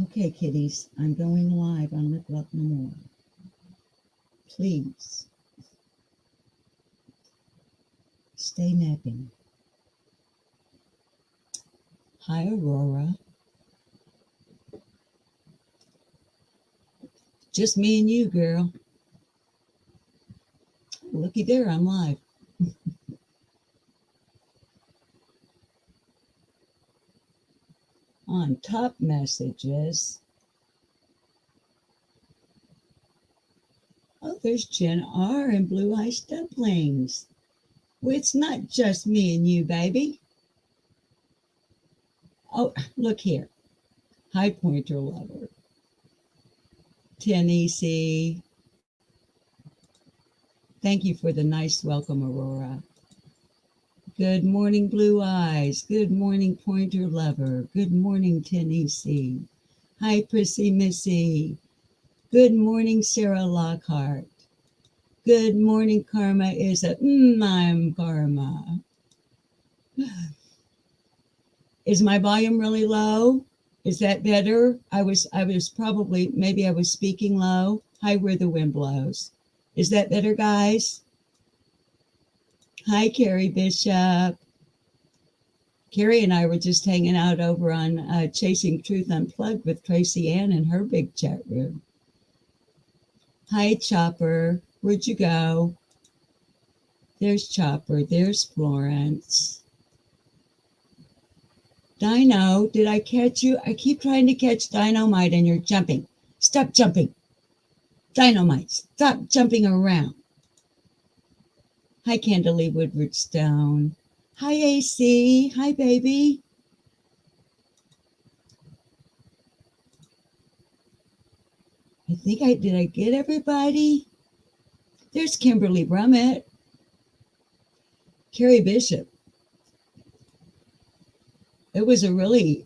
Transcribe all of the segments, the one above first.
Okay, kiddies, I'm going live on Lip Love No More. Please stay napping. Hi, Aurora. Just me and you, girl. Looky there, I'm live. On top messages. Oh, there's Jen R. and Blue Eyes Dumplings. Well, it's not just me and you, baby. Oh, look here. High Pointer Lover. 10EC. Thank you for the nice welcome, Aurora. Good morning, Blue Eyes. Good morning, Pointer Lover. Good morning, 10EC. Hi, Prissy Missy. Good morning, Sarah Lockhart. Good morning, Karma is a I'm Karma. Is my volume really low? Is that better? I was probably, maybe I was speaking low. Hi, where the wind blows. Is that better, guys? Hi, Carrie Bishop. Carrie and I were just hanging out over on Chasing Truth Unplugged with Tracy Ann in her big chat room. Hi, Chopper. Where'd you go? There's Chopper. There's Florence. Dino, did I catch you? I keep trying to catch Dynamite and you're jumping. Stop jumping. Dynamite, stop jumping around. Hi, Candalee Woodward Stone. Hi, AC. Hi, baby. Did I get everybody? There's Kimberly Brummett. Carrie Bishop. It was a really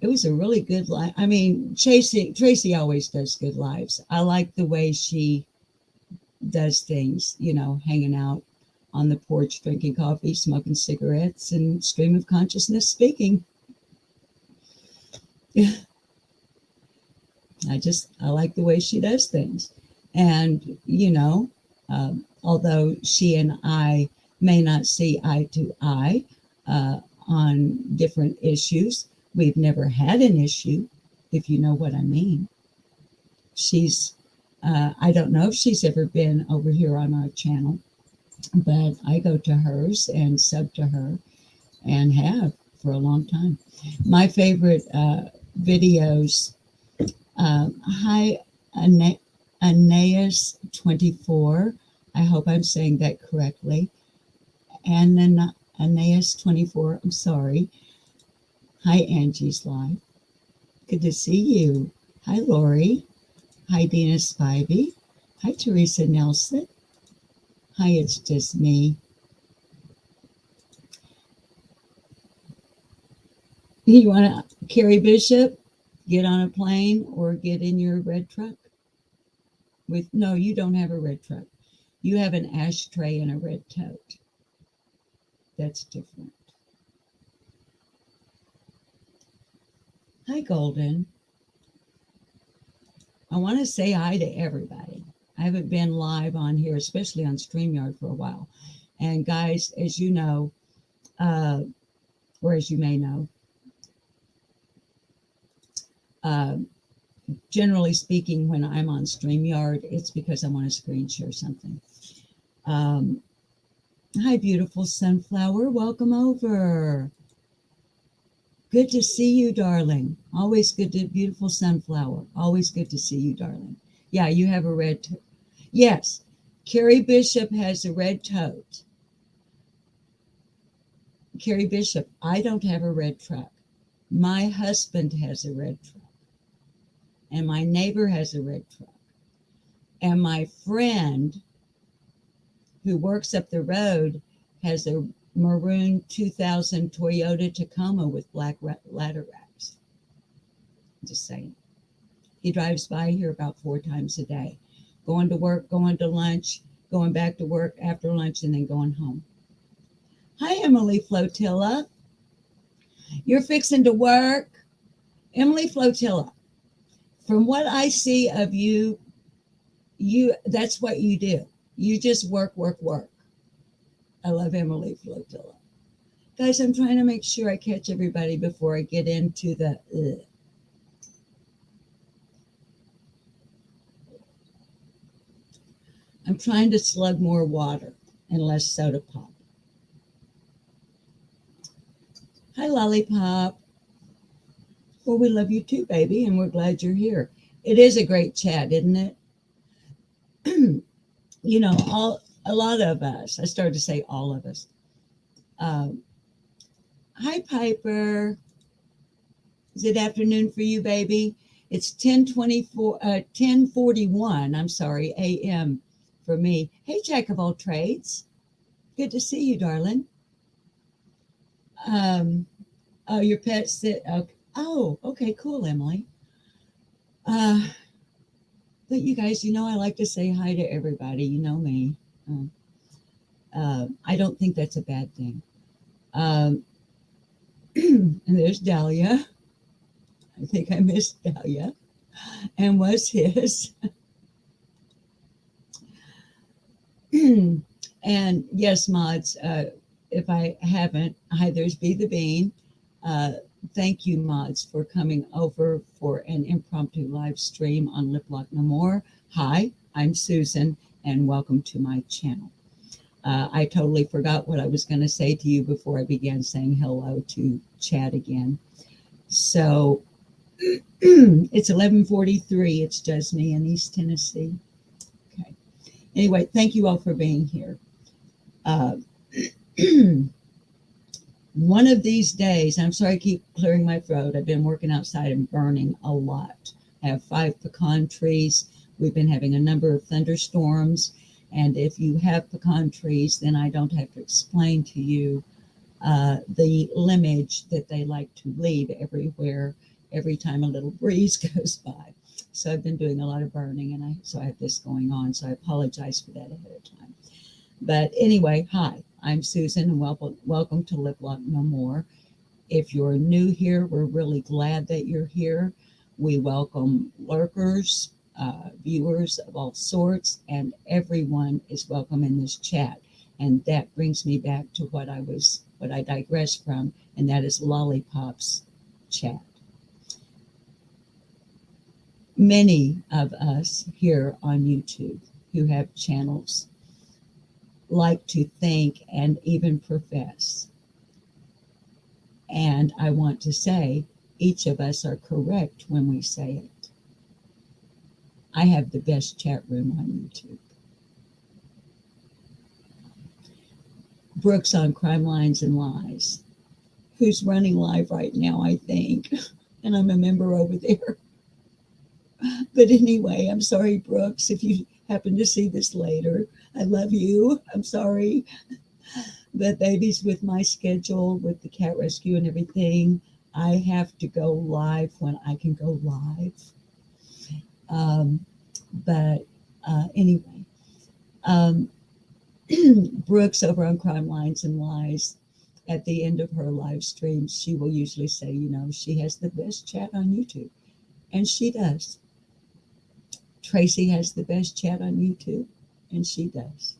good live. I mean, Tracy always does good lives. I like the way she does things, hanging out on the porch, drinking coffee, smoking cigarettes, and stream of consciousness speaking. I like the way she does things. And, although she and I may not see eye to eye on different issues, we've never had an issue, if you know what I mean. I don't know if she's ever been over here on our channel, but I go to hers and sub to her and have for a long time. My favorite videos, hi, Aeneas24. I hope I'm saying that correctly. And then Aeneas24, I'm sorry. Hi, Angie's Live. Good to see you. Hi, Lori. Hi, Dina Spivey. Hi, Teresa Nelson. Hi, it's just me. You want to, Carrie Bishop, get on a plane or get in your red truck? No, you don't have a red truck. You have an ashtray and a red tote. That's different. Hi, Golden. I want to say hi to everybody. I haven't been live on here, especially on StreamYard, for a while. And guys, as you know, or as you may know, generally speaking, when I'm on StreamYard, it's because I want to screen share something. Hi, beautiful sunflower. Welcome over. Good to see you, darling. Always good to, beautiful sunflower. Always good to see you, darling. Yeah, you have a red yes, Carrie Bishop has a red tote. Carrie Bishop, I don't have a red truck. My husband has a red truck. And my neighbor has a red truck. And my friend who works up the road has a maroon 2000 Toyota Tacoma with black ladder wraps. Just saying. He drives by here about 4 times a day. Going to work, going to lunch, going back to work after lunch, and then going home. Hi, Emily Flotilla. You're fixing to work? Emily Flotilla, From what I see of you, that's what you do. You just work, work, work. I love Emily Flotilla. Guys, I'm trying to make sure I catch everybody before I get into the. I'm trying to slug more water and less soda pop. Hi, Lollipop. Well, we love you too, baby, and we're glad you're here. It is a great chat, isn't it? You know, a lot of us. I started to say all of us. Um, Hi, Piper. Is it afternoon for you, baby? It's 10:41. I'm sorry, a.m. for me. Hey, Jack of all trades. Good to see you, darling. Oh, your pet sit. Okay. Oh, okay, cool, Emily. Uh, but you guys, I like to say hi to everybody. You know me. I don't think that's a bad thing. Um, and there's Dahlia. I think I missed Dahlia. And was his. And yes, mods, if I haven't, hi, there's Be the Bean. Thank you, mods, for coming over for an impromptu live stream on Lip Lock No More. Hi, I'm Susan, and welcome to my channel. I totally forgot what I was going to say to you before I began saying hello to Chad again. So it's 11:43. It's just me in East Tennessee. Okay. Anyway, thank you all for being here. One of these days, I'm sorry I keep clearing my throat. I've been working outside and burning a lot. I have 5 pecan trees. We've been having a number of thunderstorms. And if you have pecan trees, then I don't have to explain to you the limage that they like to leave everywhere every time a little breeze goes by. So I've been doing a lot of burning, and so I have this going on. So I apologize for that ahead of time. But anyway, hi, I'm Susan, and welcome to Lip Lock No More. If you're new here, we're really glad that you're here. We welcome lurkers, viewers of all sorts, and everyone is welcome in this chat. And that brings me back to what I digressed from, and that is Lollipop's chat. Many of us here on YouTube who have channels like to think and even profess. And I want to say, each of us are correct when we say it. I have the best chat room on YouTube. Brooks on Crime Lines and Lies, who's running live right now, I think. And I'm a member over there. But anyway, I'm sorry, Brooks, if you happen to see this later. I love you. I'm sorry. But babies, with my schedule, with the cat rescue and everything, I have to go live when I can go live. Anyway, Brooks over on Crime Lines and Lies, at the end of her live streams, she will usually say, she has the best chat on YouTube. And she does. Tracy has the best chat on YouTube, and she does.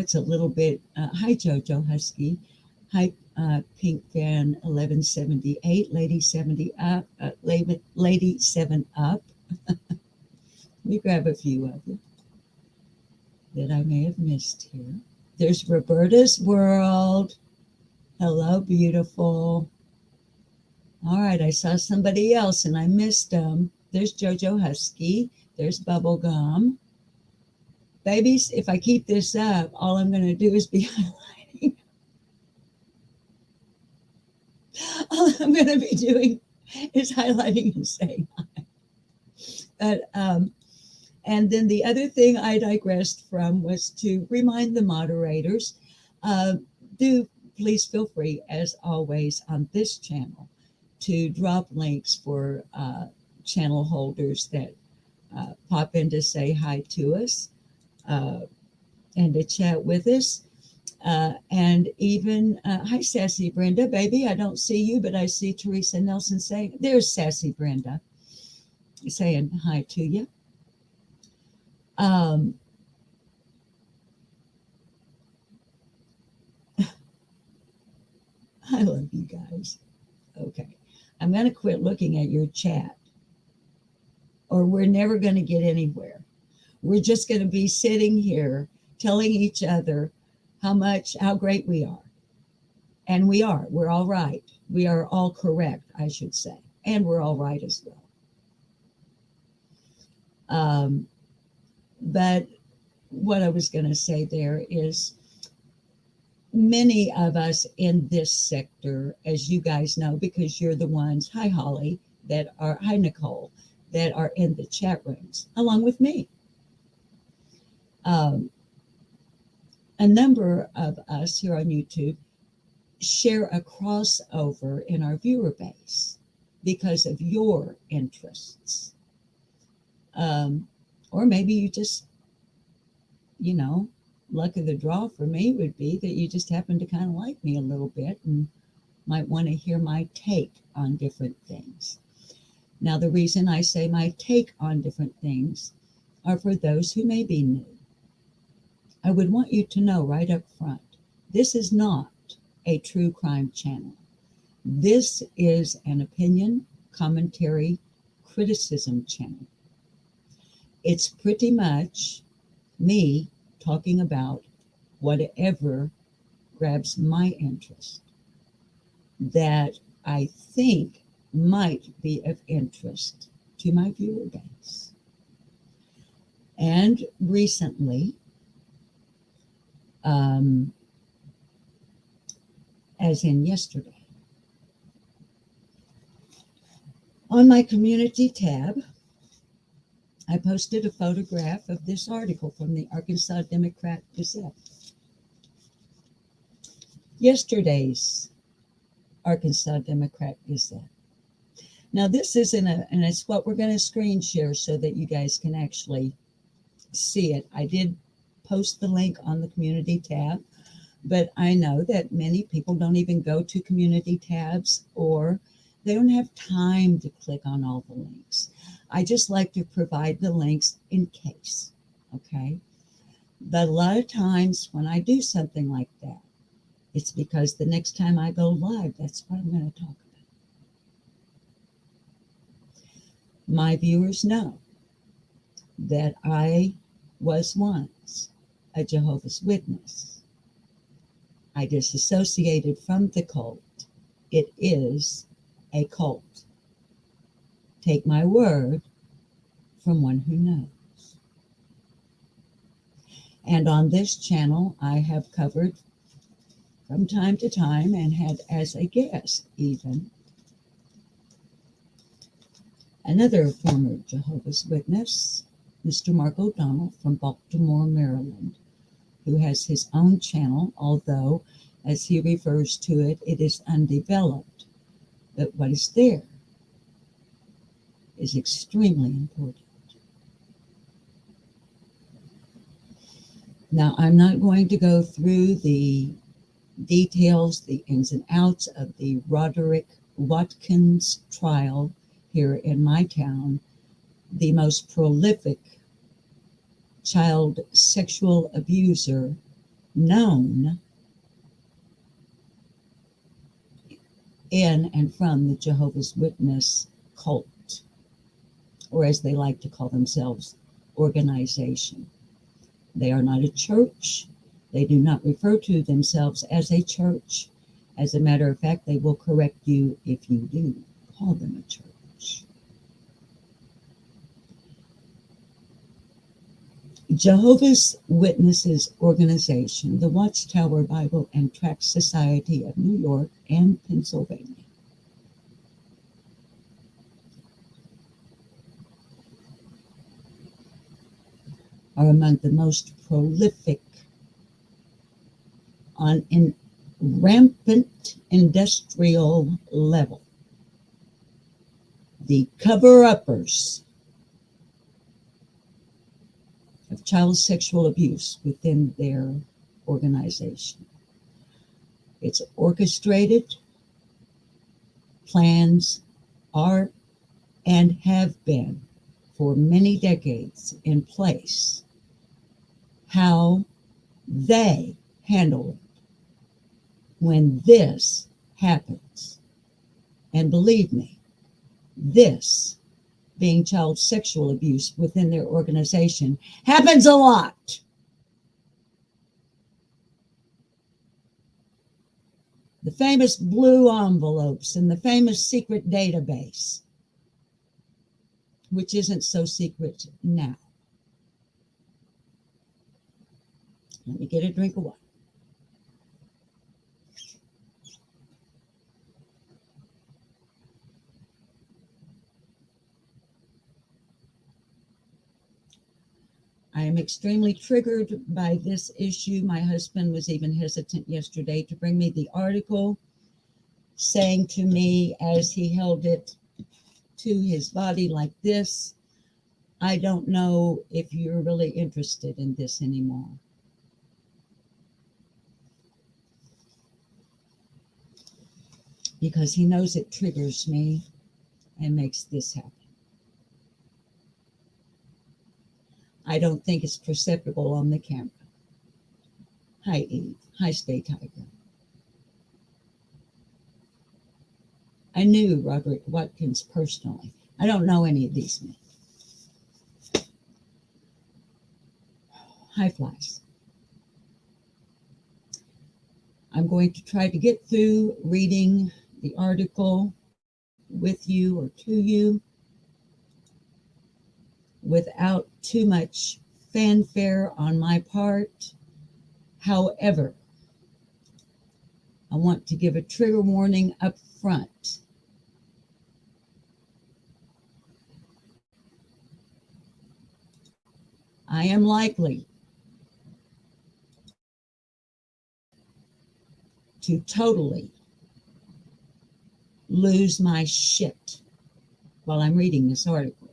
It's a little bit, hi, Jojo Husky. Hi, Pink Fan 1178, Lady 70 up, Lady 7 up. Let me grab a few of you that I may have missed here. There's Roberta's World. Hello, beautiful. All right, I saw somebody else and I missed them. There's Jojo Husky. There's Bubblegum. Babies, if I keep this up, all I'm going to do is be highlighting. All I'm going to be doing is highlighting and saying hi. But, and then the other thing I digressed from was to remind the moderators, do please feel free, as always, on this channel to drop links for channel holders that pop in to say hi to us and to chat with us. And And even, hi, Sassy Brenda, baby, I don't see you, but I see Teresa Nelson saying, there's Sassy Brenda saying hi to you. Um, I love you guys. Okay. I'm going to quit looking at your chat, or we're never going to get anywhere. We're just going to be sitting here telling each other how great we are. And we are. We're all right. We are all correct, I should say. And we're all right as well. But what I was going to say there is many of us in this sector, as you guys know, because you're the ones, hi Holly, hi Nicole, that are in the chat rooms, along with me. A number of us here on YouTube share a crossover in our viewer base because of your interests. Or maybe you just, luck of the draw for me would be that you just happen to kind of like me a little bit and might want to hear my take on different things. Now, the reason I say my take on different things are for those who may be new. I would want you to know right up front, this is not a true crime channel. This is an opinion, commentary, criticism channel. It's pretty much me talking about whatever grabs my interest that I think might be of interest to my viewer base. And recently, as in yesterday, on my community tab, I posted a photograph of this article from the Arkansas Democrat-Gazette. Yesterday's Arkansas Democrat-Gazette. Now, this isn't and it's what we're going to screen share so that you guys can actually see it. I did post the link on the community tab, but I know that many people don't even go to community tabs, or they don't have time to click on all the links. I just like to provide the links in case, okay? But a lot of times when I do something like that, it's because the next time I go live, that's what I'm going to talk about. My viewers know that I was once a Jehovah's Witness. I disassociated from the cult. It is a cult. Take my word from one who knows. And on this channel, I have covered from time to time and had as a guest even another former Jehovah's Witness, Mr. Mark O'Donnell from Baltimore, Maryland, who has his own channel, although, as he refers to it, it is undeveloped. But what is there is extremely important. Now, I'm not going to go through the details, the ins and outs of the Roderick Watkins trial here in my town, the most prolific child sexual abuser known in and from the Jehovah's Witness cult, or as they like to call themselves, organization. They are not a church. They do not refer to themselves as a church. As a matter of fact, they will correct you if you do call them a church. Jehovah's Witnesses organization, the Watchtower Bible and Tract Society of New York and Pennsylvania, are among the most prolific on a rampant industrial level. The cover-uppers of child sexual abuse within their organization. It's orchestrated. Plans are and have been for many decades in place. How they handle it when this happens. And believe me, this being child sexual abuse within their organization happens a lot. The famous blue envelopes and the famous secret database, which isn't so secret now. Let me get a drink of water. I am extremely triggered by this issue. My husband was even hesitant yesterday to bring me the article, saying to me as he held it to his body like this, I don't know if you're really interested in this anymore. Because he knows it triggers me and makes this happen. I don't think it's perceptible on the camera. Hi, Eve. Hi, Stay Tiger. I knew Robert Watkins personally. I don't know any of these men. Hi, Flies. I'm going to try to get through reading the article with you or to you without too much fanfare on my part. However, I want to give a trigger warning up front. I am likely to totally lose my shit while I'm reading this article.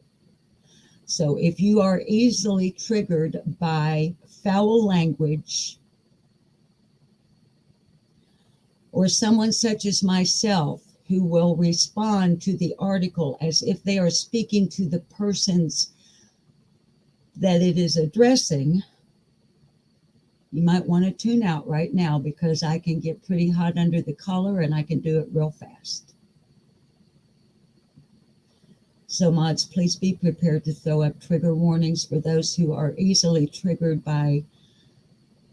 So if you are easily triggered by foul language, or someone such as myself who will respond to the article as if they are speaking to the persons that it is addressing, you might want to tune out right now, because I can get pretty hot under the collar and I can do it real fast. So mods, please be prepared to throw up trigger warnings for those who are easily triggered by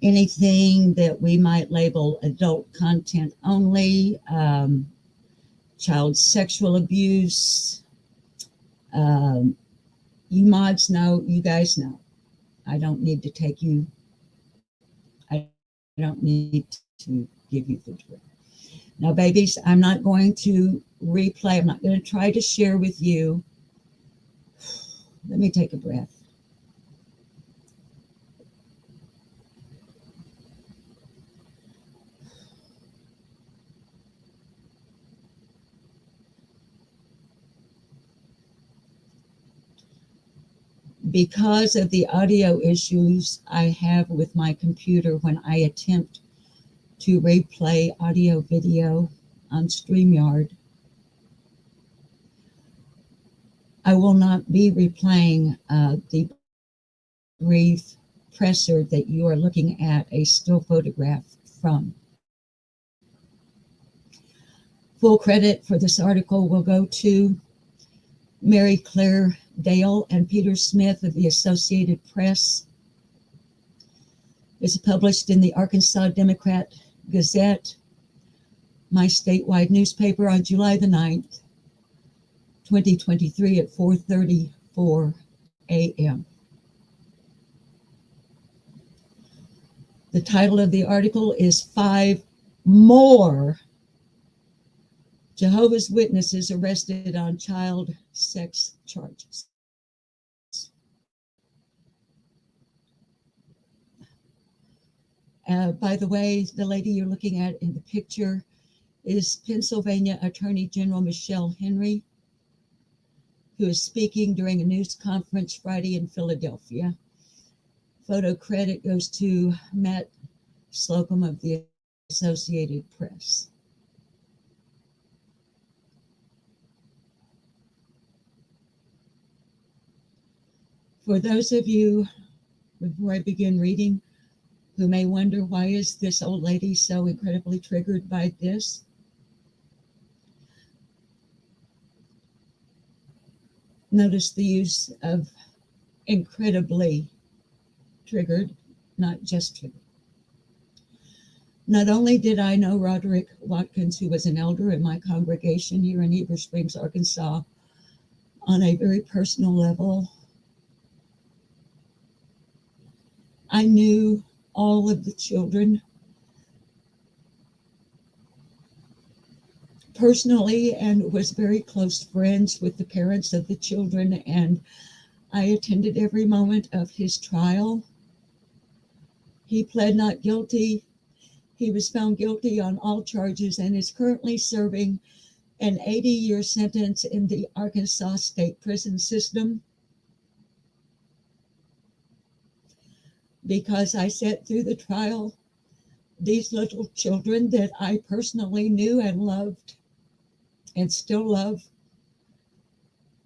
anything that we might label adult content only, child sexual abuse. You mods know, you guys know. I don't need to take you, I don't need to give you the drill. Now, babies, I'm not going to replay. I'm not going to try to share with you. Let me take a breath. Because of the audio issues I have with my computer when I attempt to replay audio video on StreamYard, I will not be replaying the brief presser that you are looking at a still photograph from. Full credit for this article will go to Mary Claire Dale and Peter Smith of the Associated Press. It's published in the Arkansas Democrat Gazette, my statewide newspaper, on July the 9th, 2023 at 4:34 a.m. The title of the article is 5 More Jehovah's Witnesses Arrested on Child Sex Charges. By the way, the lady you're looking at in the picture is Pennsylvania Attorney General Michelle Henry, who is speaking during a news conference Friday in Philadelphia. Photo credit goes to Matt Slocum of the Associated Press. For those of you, before I begin reading, who may wonder why is this old lady so incredibly triggered by this, notice the use of incredibly triggered, not just triggered. Not only did I know Roderick Watkins, who was an elder in my congregation here in Heber Springs, Arkansas, on a very personal level, I knew all of the children personally and was very close friends with the parents of the children, and I attended every moment of his trial. He pled not guilty. He was found guilty on all charges and is currently serving an 80-year sentence in the Arkansas state prison system. Because I sat through the trial, these little children that I personally knew and loved and still love,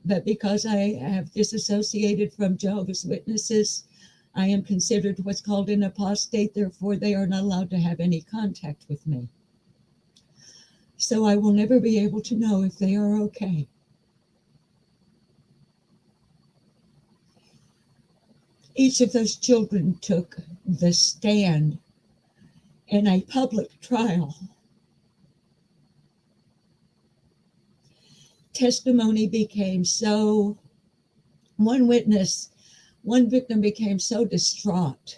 but because I have disassociated from Jehovah's Witnesses, I am considered what's called an apostate, therefore they are not allowed to have any contact with me. So I will never be able to know if they are okay. Each of those children took the stand in a public trial. Testimony became so, one victim became so distraught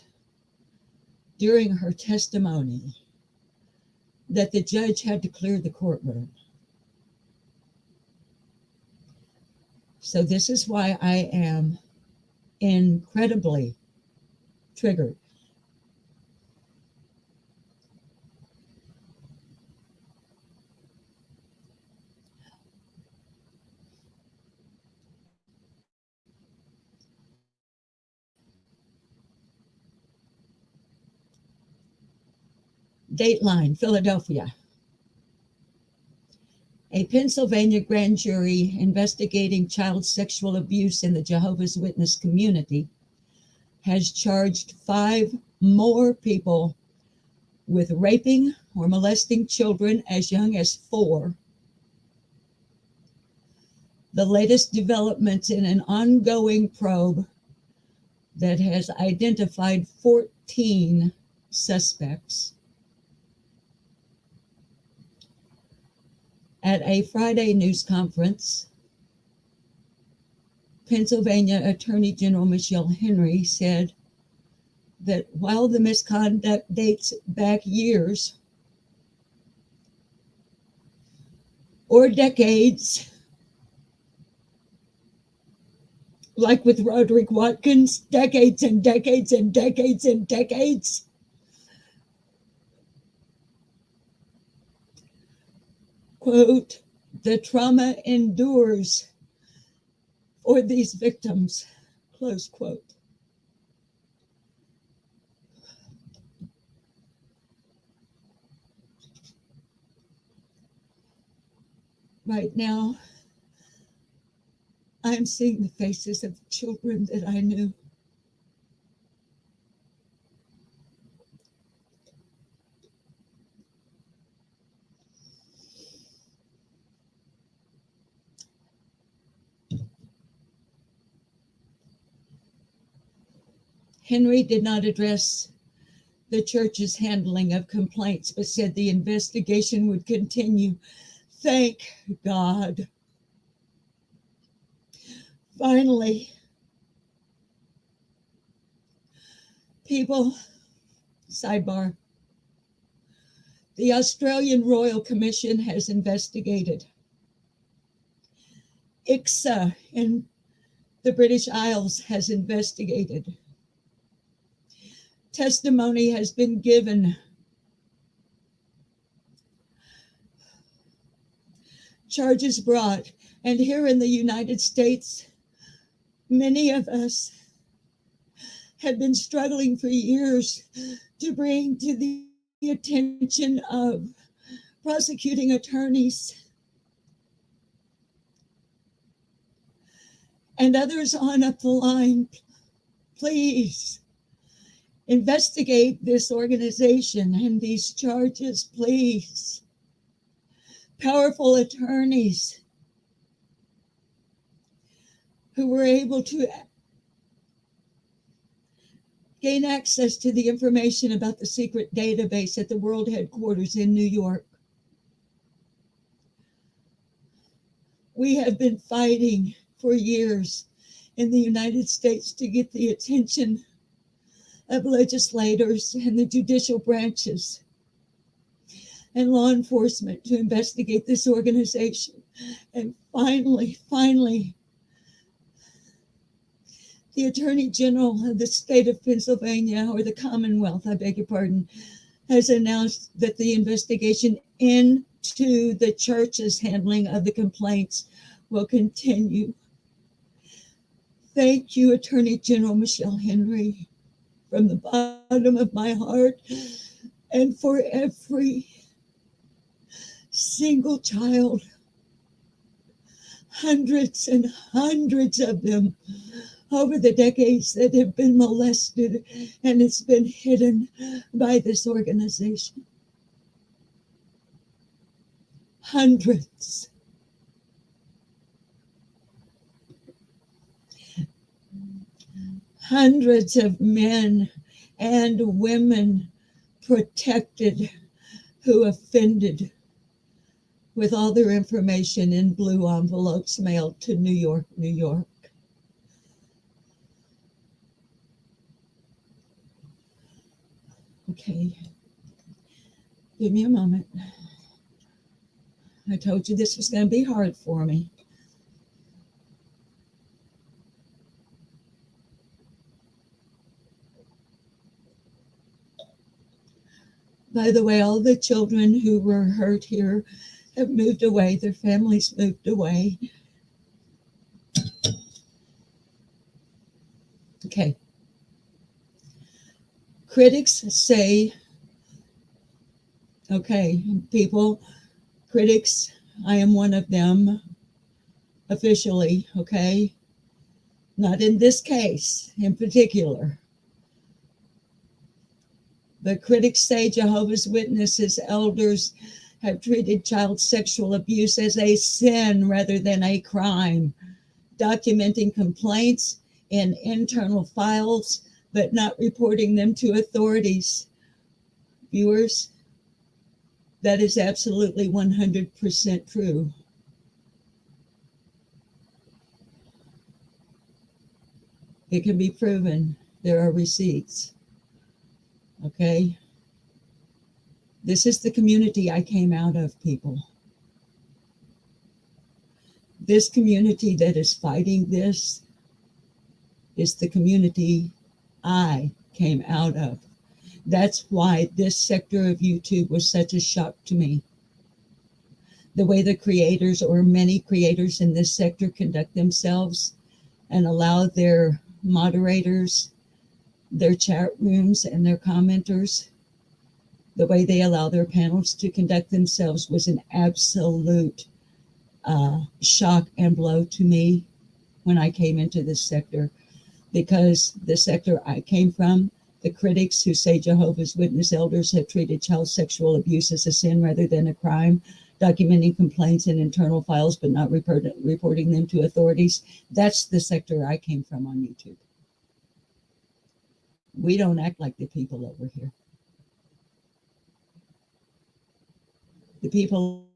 during her testimony that the judge had to clear the courtroom. So this is why I am incredibly triggered. Dateline, Philadelphia. A Pennsylvania grand jury investigating child sexual abuse in the Jehovah's Witness community has charged 5 more people with raping or molesting children as young as 4. The latest developments in an ongoing probe that has identified 14 suspects. At a Friday news conference, Pennsylvania Attorney General Michelle Henry said that while the misconduct dates back years or decades, like with Roderick Watkins, decades and decades and decades and decades, quote, the trauma endures for these victims, close quote. Right now, I'm seeing the faces of children that I knew. Henry did not address the church's handling of complaints, but said the investigation would continue. Thank God. Finally, people, sidebar, the Australian Royal Commission has investigated. ICSA in the British Isles has investigated. Testimony has been given. Charges brought. And here in the United States, many of us have been struggling for years to bring to the the attention of prosecuting attorneys and others on up the line. Please investigate this organization and these charges, please. Powerful attorneys who were able to gain access to the information about the secret database at the world headquarters in New York. We have been fighting for years in the United States to get the attention of legislators and the judicial branches and law enforcement to investigate this organization. And finally, the Attorney General of the state of Pennsylvania, or the Commonwealth, I beg your pardon, has announced that the investigation into the church's handling of the complaints will continue. Thank you, Attorney General Michelle Henry, from the bottom of my heart, and for every single child, hundreds and hundreds of them over the decades that have been molested, and it's been hidden by this organization. Hundreds. Hundreds of men and women protected who offended, with all their information in blue envelopes mailed to New York, New York. Okay, give me a moment. I told you this was going to be hard for me. By the way, all the children who were hurt here have moved away. Their families moved away. Okay. Critics say, okay, people, critics, I am one of them officially, okay? Not in this case in particular. But critics say Jehovah's Witnesses elders have treated child sexual abuse as a sin rather than a crime, documenting complaints in internal files, but not reporting them to authorities. Viewers, that is absolutely 100% true. It can be proven. There are receipts. Okay? This is the community I came out of, people. This community that is fighting this is the community I came out of. That's why this sector of YouTube was such a shock to me. The way the creators, or many creators in this sector, conduct themselves and allow their moderators, their chat rooms, and their commenters, the way they allow their panels to conduct themselves was an absolute shock and blow to me when I came into this sector. Because the sector I came from, the critics who say Jehovah's Witness elders have treated child sexual abuse as a sin rather than a crime, documenting complaints in internal files but not reporting them to authorities, that's the sector I came from on YouTube. We don't act like the people over here. The people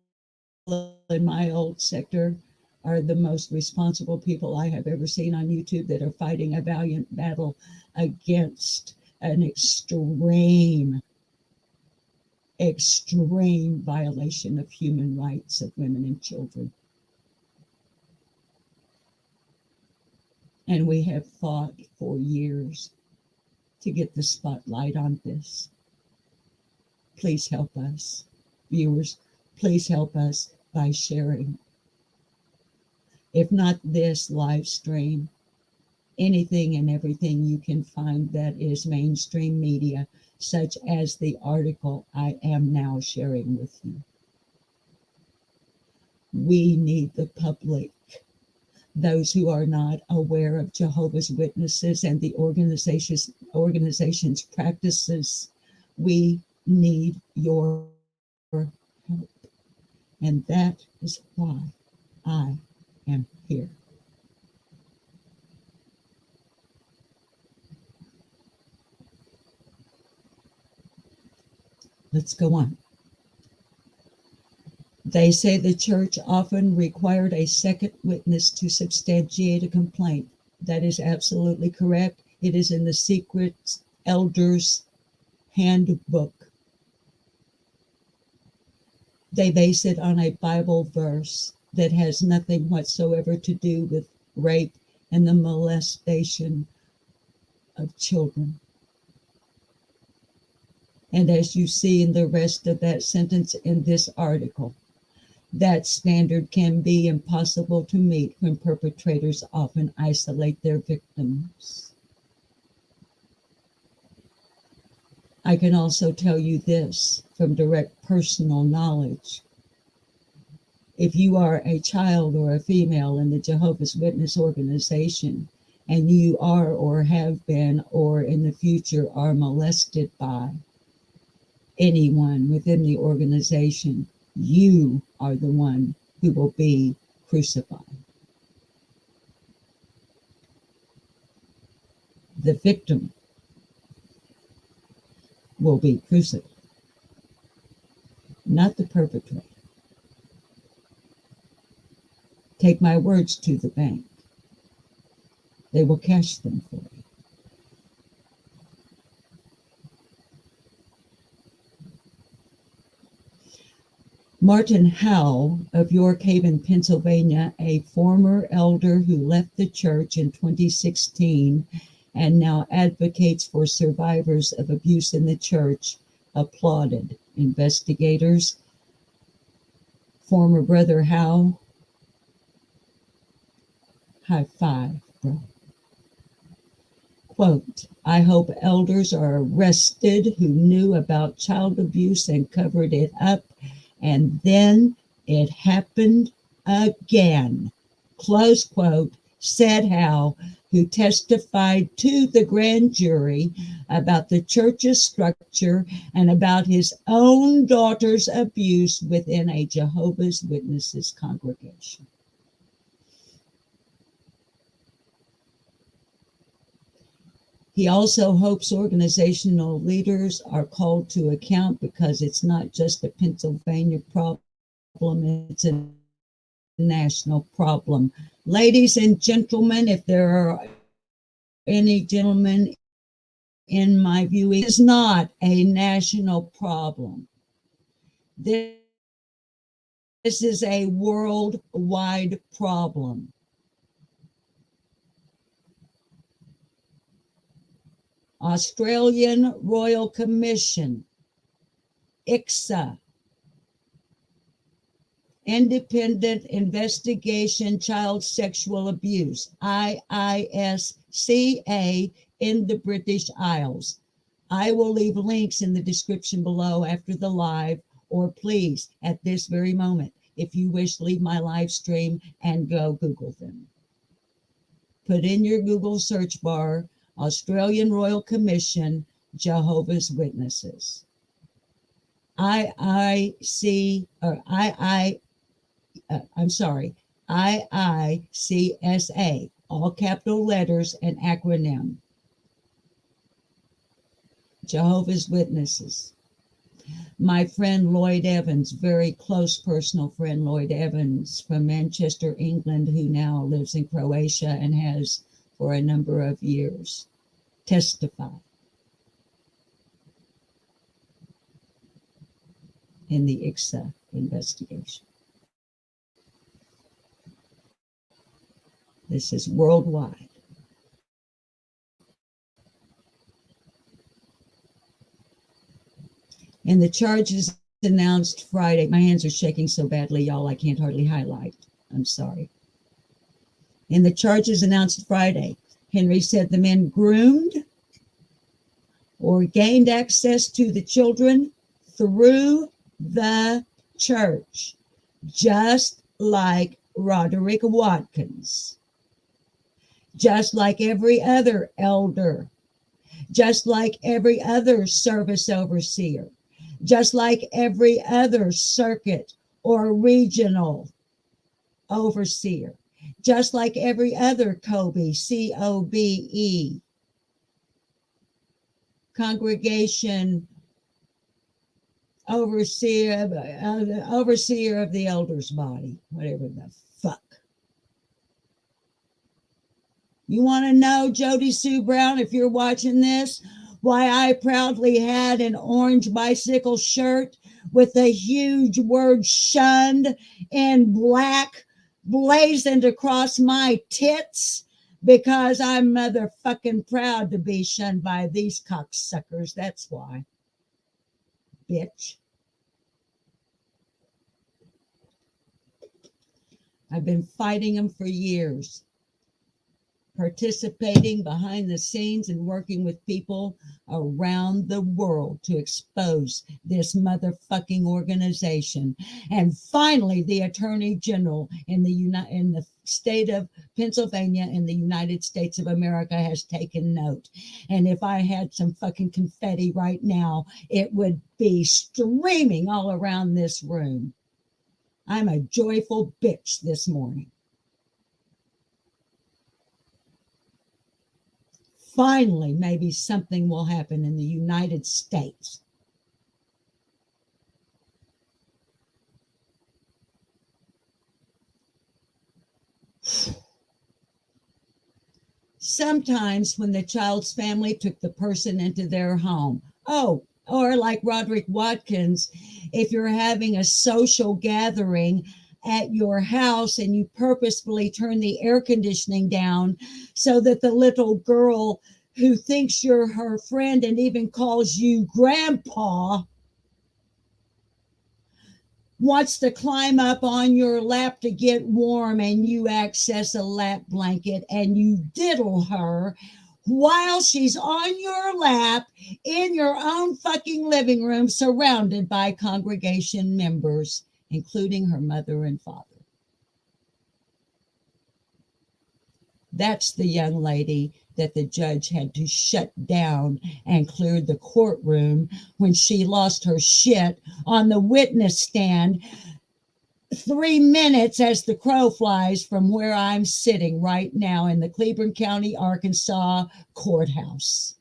in my old sector are the most responsible people I have ever seen on YouTube that are fighting a valiant battle against an extreme violation of human rights of women and children. And we have fought for years to get the spotlight on this. Please help us. Viewers, please help us by sharing. If not this live stream, anything and everything you can find that is mainstream media, such as the article I am now sharing with you. We need the public, those who are not aware of Jehovah's Witnesses and the organization's practices. We need your help. And that is why I am here. Let's go on. They say the church often required a second witness to substantiate a complaint. That is absolutely correct. It is in the Secret Elders Handbook. They base it on a Bible verse that has nothing whatsoever to do with rape and the molestation of children. And as you see in the rest of that sentence in this article, that standard can be impossible to meet when perpetrators often isolate their victims. I can also tell you this from direct personal knowledge. If you are a child or a female in the Jehovah's Witness organization, and you are or have been or in the future are molested by anyone within the organization, you are the one who will be crucified. The victim will be crucified, not the perpetrator. Take my words to the bank. They will cash them for you. Martin Howe of York Haven, Pennsylvania, a former elder who left the church in 2016 and now advocates for survivors of abuse in the church, applauded investigators. Former Brother Howe, high five, bro. Quote, I hope elders are arrested who knew about child abuse and covered it up, and then it happened again. Close quote, said Howe, who testified to the grand jury about the church's structure and about his own daughter's abuse within a Jehovah's Witnesses congregation. He also hopes organizational leaders are called to account because it's not just a Pennsylvania problem, it's a national problem. Ladies and gentlemen, if there are any gentlemen in my viewing, it is not a national problem. This is a worldwide problem. Australian Royal Commission, ICSA, Independent Investigation Child Sexual Abuse, IISCA, in the British Isles. I will leave links in the description below after the live, or please, at this very moment, if you wish, leave my live stream and go Google them. Put in your Google search bar, Australian Royal Commission, Jehovah's Witnesses. IICSA, all capital letters and acronym. Jehovah's Witnesses. My friend Lloyd Evans, very close personal friend Lloyd Evans from Manchester, England, who now lives in Croatia and has for a number of years, testified in the ICSA investigation. This is worldwide. And the charges announced Friday, my hands are shaking so badly, y'all, I can't hardly highlight. I'm sorry. In the charges announced Friday, Henry said the men groomed, or gained access to the children through the church, just like Roderick Watkins, just like every other elder, just like every other service overseer, just like every other circuit or regional overseer, just like every other COBE, COBE, congregation overseer of the elders body, whatever the fuck. You want to know, Jody Sue Brown, if you're watching this, why I proudly had an orange bicycle shirt with a huge word shunned in black blazoned across my tits? Because I'm motherfucking proud to be shunned by these cocksuckers. That's why. Bitch. I've been fighting them for years, participating behind the scenes and working with people around the world to expose this motherfucking organization. And finally, the Attorney General in the state of Pennsylvania in the United States of America has taken note. And if I had some fucking confetti right now, it would be streaming all around this room. I'm a joyful bitch this morning. Finally, maybe something will happen in the United States. Sometimes when the child's family took the person into their home, or like Roderick Watkins, if you're having a social gathering at your house and you purposefully turn the air conditioning down so that the little girl who thinks you're her friend and even calls you grandpa wants to climb up on your lap to get warm, and you access a lap blanket and you diddle her while she's on your lap in your own fucking living room, surrounded by congregation members, including her mother and father. That's the young lady that the judge had to shut down and cleared the courtroom when she lost her shit on the witness stand 3 minutes as the crow flies from where I'm sitting right now in the Cleburne County, Arkansas courthouse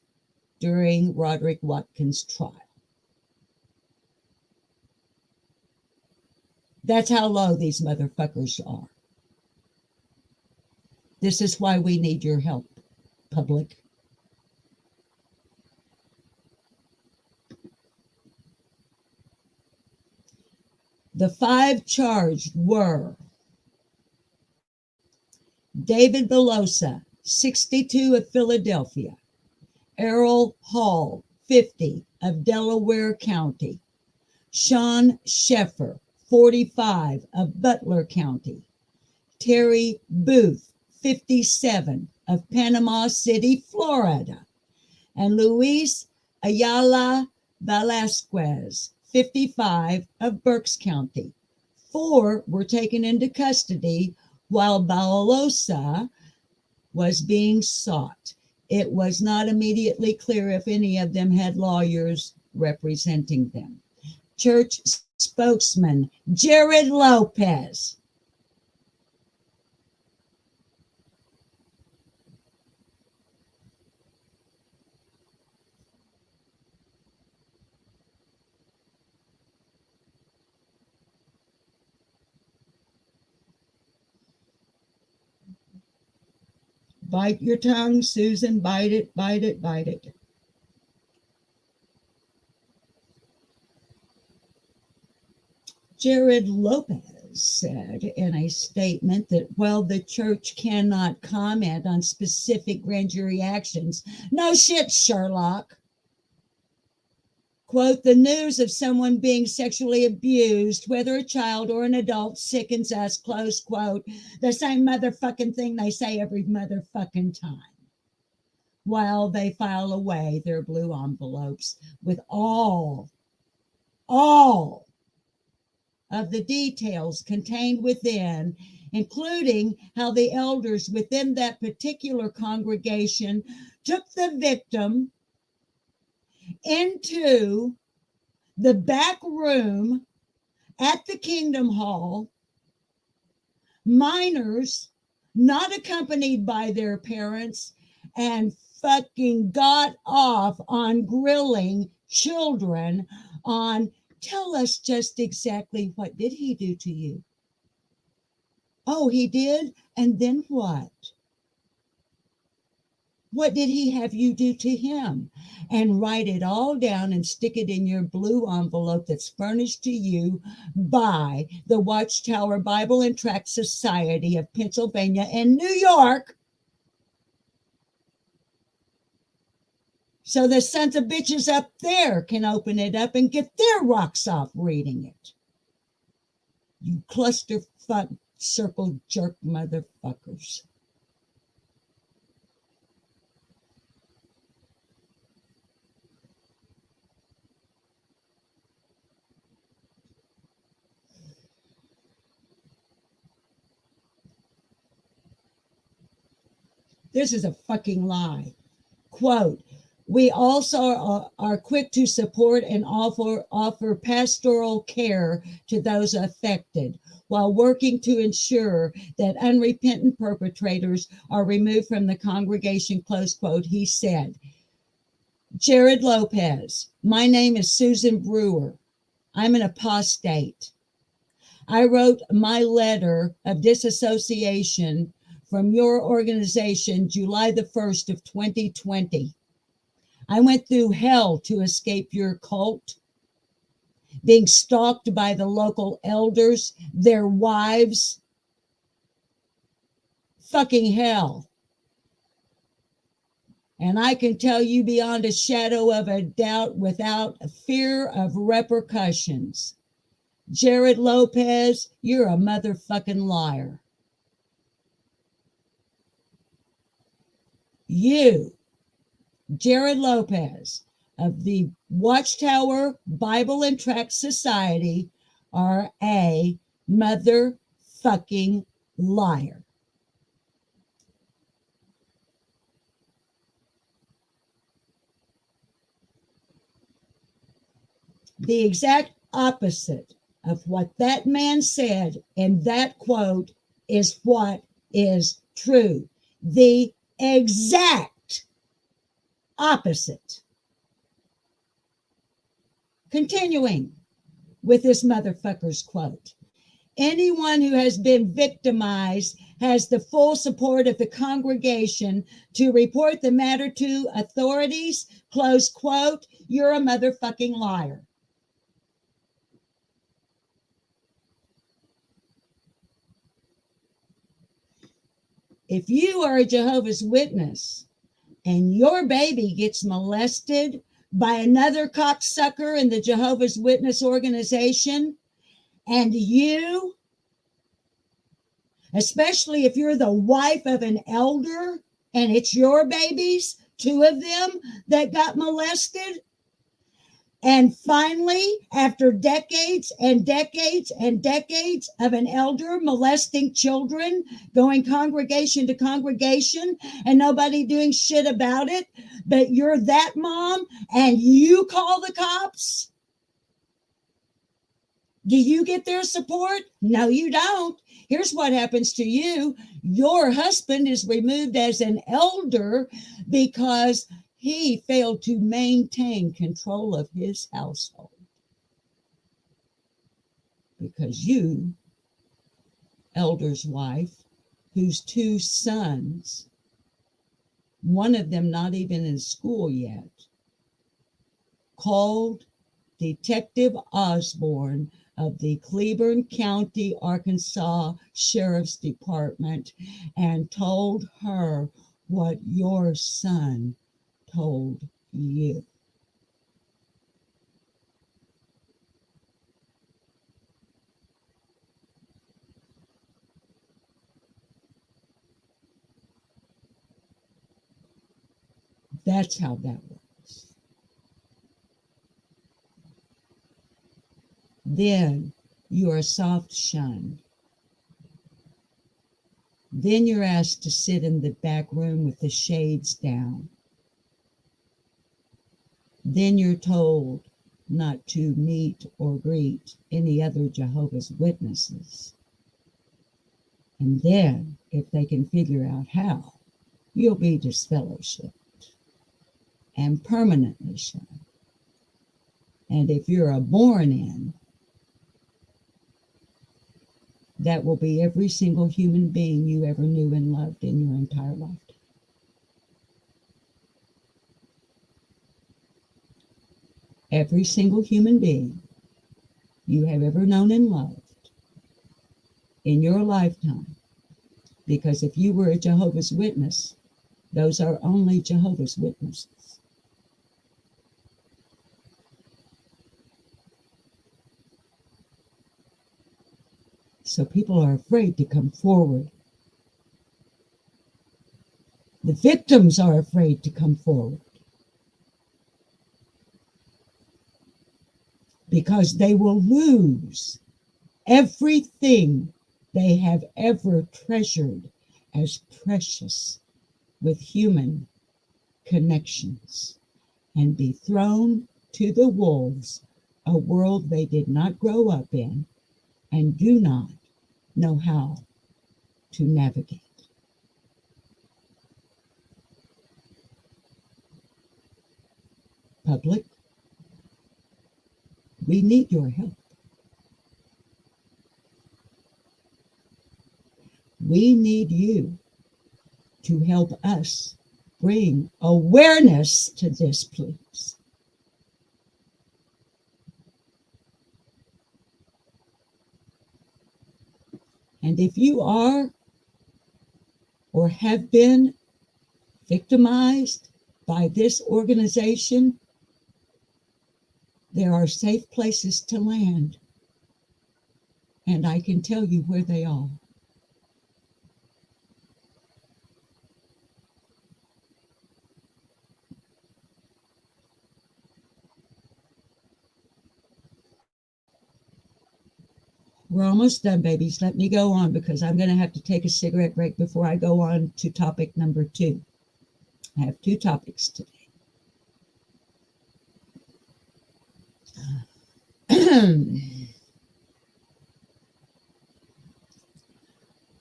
during Roderick Watkins' trial. That's how low these motherfuckers are. This is why we need your help, public. The 5 charged were David Belosa, 62 of Philadelphia, Errol Hall, 50 of Delaware County, Sean Sheffer, 45 of Butler County, Terry Booth, 57 of Panama City, Florida, and Luis Ayala Velasquez, 55 of Berks County. 4 were taken into custody while Belosa was being sought. It was not immediately clear if any of them had lawyers representing them. Church spokesman Jared Lopez. Bite your tongue, Susan. Bite it, bite it, bite it. Jared Lopez said in a statement that while the church cannot comment on specific grand jury actions, no shit, Sherlock. Quote, the news of someone being sexually abused, whether a child or an adult, sickens us, close quote. The same motherfucking thing they say every motherfucking time. while they file away their blue envelopes with all of the details contained within, including how the elders within that particular congregation took the victim into the back room at the Kingdom Hall, minors not accompanied by their parents, and fucking got off on grilling children on, tell us just exactly what did he do to you? Oh, he did? And then what? What did he have you do to him? And write it all down and stick it in your blue envelope that's furnished to you by the Watchtower Bible and Tract Society of Pennsylvania and New York. So the sons of bitches up there can open it up and get their rocks off reading it. You clusterfuck circle jerk motherfuckers. This is a fucking lie. Quote, we also are quick to support and offer pastoral care to those affected while working to ensure that unrepentant perpetrators are removed from the congregation, close quote, he said. Jared Lopez, my name is Susan Brewer. I'm an apostate. I wrote my letter of disassociation from your organization July the 1st of 2020. I went through hell to escape your cult, being stalked by the local elders, their wives. Fucking hell. And I can tell you beyond a shadow of a doubt, without a fear of repercussions, Jared Lopez, you're a motherfucking liar. You, Jared Lopez of the Watchtower Bible and Tract Society, are a motherfucking liar. The exact opposite of what that man said in that quote is what is true. The exact opposite. Continuing with this motherfucker's quote. Anyone who has been victimized has the full support of the congregation to report the matter to authorities, close quote. You're a motherfucking liar. If you are a Jehovah's Witness and your baby gets molested by another cocksucker in the Jehovah's Witness organization, and you, especially if you're the wife of an elder and it's your babies, 2 of them that got molested, and finally, after decades and decades and decades of an elder molesting children, going congregation to congregation and nobody doing shit about it, but you're that mom and you call the cops? Do you get their support? No, you don't. Here's what happens to you. Your husband is removed as an elder because he failed to maintain control of his household. Because you, elder's wife, whose 2 sons, one of them not even in school yet, called Detective Osborne of the Cleburne County, Arkansas Sheriff's Department and told her what your son told you. That's how that works. Then you are soft shunned. Then you're asked to sit in the back room with the shades down. Then you're told not to meet or greet any other Jehovah's Witnesses. And then, if they can figure out how, you'll be disfellowshipped and permanently shunned. And if you're a born in, that will be every single human being you ever knew and loved in your entire lifetime. Every single human being you have ever known and loved in your lifetime. Because if you were a Jehovah's Witness, those are only Jehovah's Witnesses. So people are afraid to come forward. The victims are afraid to come forward because they will lose everything they have ever treasured as precious with human connections and be thrown to the wolves, a world they did not grow up in and do not know how to navigate. Public, we need your help. We need you to help us bring awareness to this, please. And if you are or have been victimized by this organization, there are safe places to land. And I can tell you where they are. We're almost done, babies. Let me go on because I'm going to have to take a cigarette break before I go on to topic number 2. I have 2 topics today.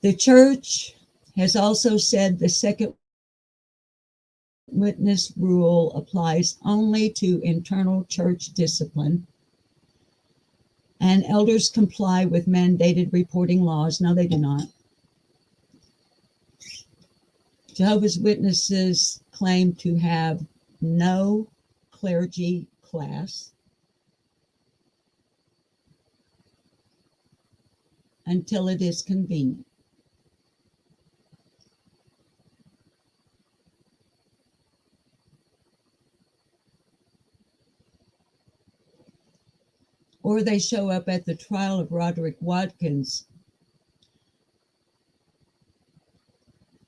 The church has also said the second witness rule applies only to internal church discipline, and elders comply with mandated reporting laws. No, they do not. Jehovah's Witnesses claim to have no clergy class until it is convenient. Or they show up at the trial of Roderick Watkins.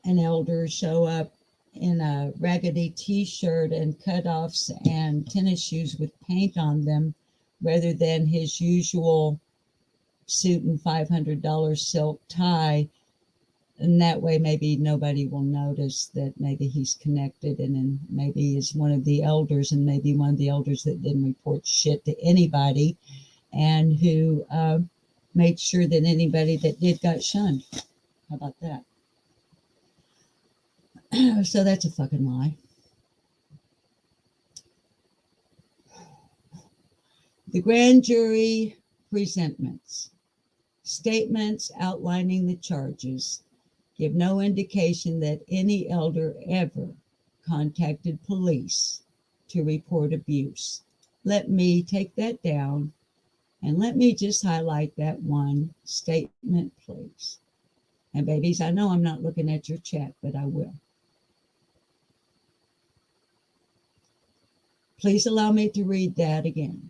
An elder show up in a raggedy t-shirt and cutoffs and tennis shoes with paint on them rather than his usual suit and $500 silk tie. And that way maybe nobody will notice that maybe he's connected and then maybe is one of the elders and maybe one of the elders that didn't report shit to anybody and who made sure that anybody that did got shunned. How about that? So that's a fucking lie. The grand jury presentments, statements outlining the charges, give no indication that any elder ever contacted police to report abuse. Let me take that down and let me just highlight that one statement, please. And babies, I know I'm not looking at your chat, but I will. Please allow me to read that again.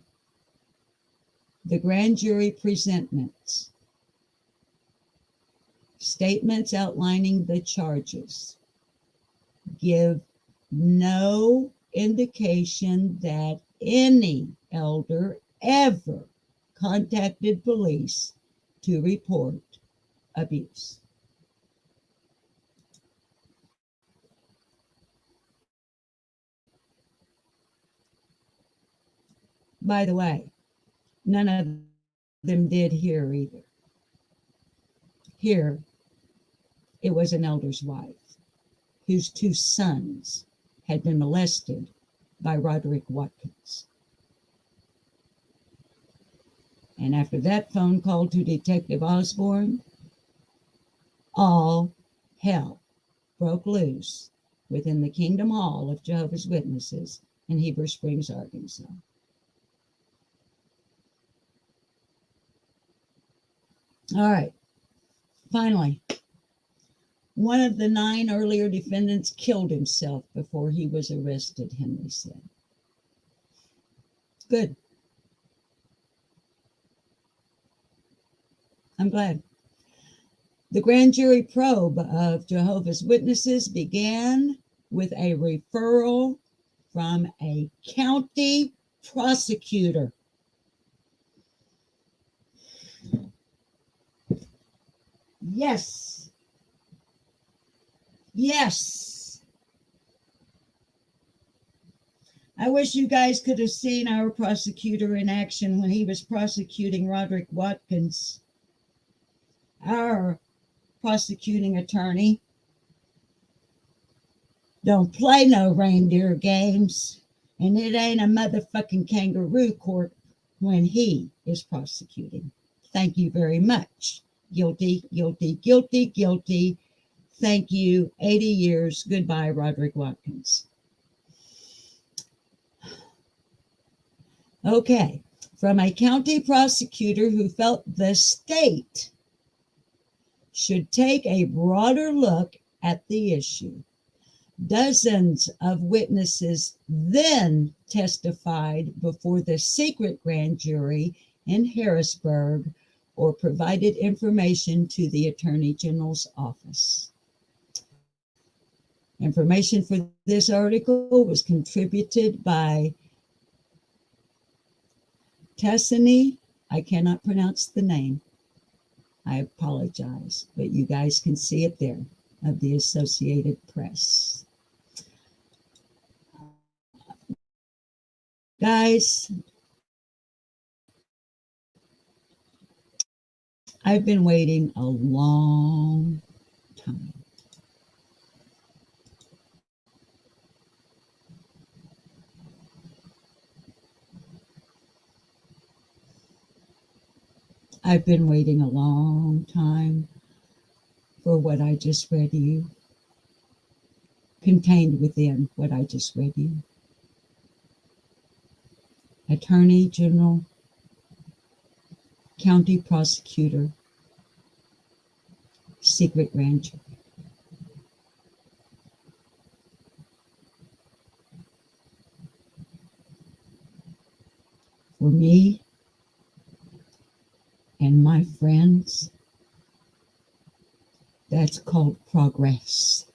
The grand jury presentments, statements outlining the charges, give no indication that any elder ever contacted police to report abuse. By the way, none of them did here either. Here, it was an elder's wife whose two sons had been molested by Roderick Watkins. And after that phone call to Detective Osborne, all hell broke loose within the Kingdom Hall of Jehovah's Witnesses in Heber Springs, Arkansas. All right, finally, one of the 9 earlier defendants killed himself before he was arrested, Henry said. Good. I'm glad. The grand jury probe of Jehovah's Witnesses began with a referral from a county prosecutor. Yes. Yes. I wish you guys could have seen our prosecutor in action when he was prosecuting Roderick Watkins. Our prosecuting attorney don't play no reindeer games, and it ain't a motherfucking kangaroo court when he is prosecuting. Thank you very much. Guilty, guilty, guilty, guilty. Thank you. 80 years. Goodbye, Roderick Watkins. Okay. From a county prosecutor who felt the state should take a broader look at the issue. Dozens of witnesses then testified before the secret grand jury in Harrisburg or provided information to the Attorney General's office. Information for this article was contributed by Tessany. I cannot pronounce the name. I apologize, but you guys can see it there, of the Associated Press. Guys, I've been waiting a long time. I've been waiting a long time for what I just read you, contained within what I just read you. Attorney General, County Prosecutor, Secret Grand Jury. For me and my friends, that's called progress.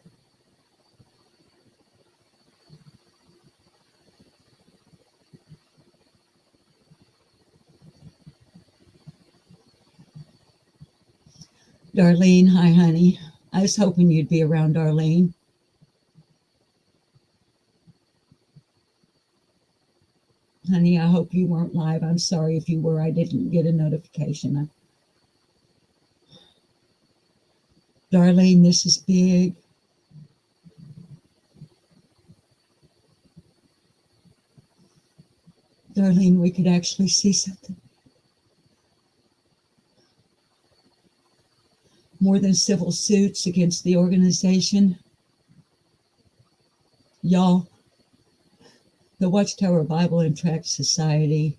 Darlene, hi, honey. I was hoping you'd be around, Darlene. Honey, I hope you weren't live. I'm sorry if you were. I didn't get a notification. Darlene, this is big. Darlene, we could actually see something. More than civil suits against the organization. Y'all, the Watchtower Bible and Tract Society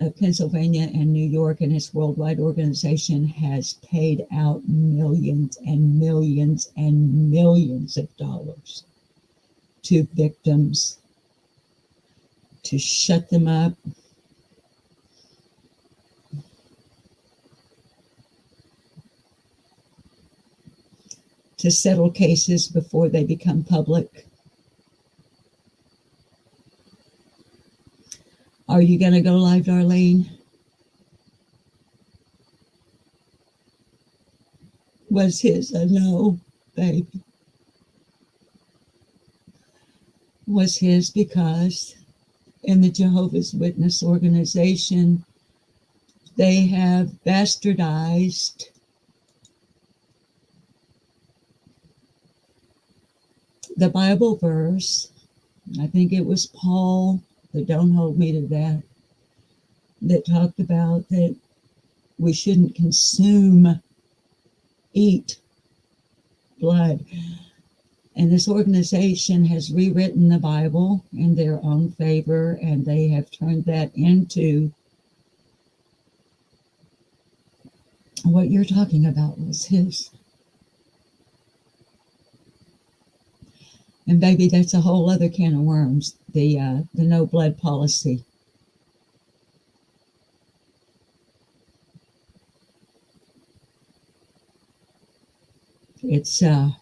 of Pennsylvania and New York and its worldwide organization has paid out millions and millions and millions of dollars to victims to shut them up, to settle cases before they become public. Are you going to go live, Darlene? Was his a no, baby? Was his because in the Jehovah's Witness organization, they have bastardized the Bible verse. I think it was Paul, but don't hold me to that, that talked about that we shouldn't eat blood. And this organization has rewritten the Bible in their own favor, and they have turned that into what you're talking about was his. And baby, that's a whole other can of worms, the no blood policy. It's hi,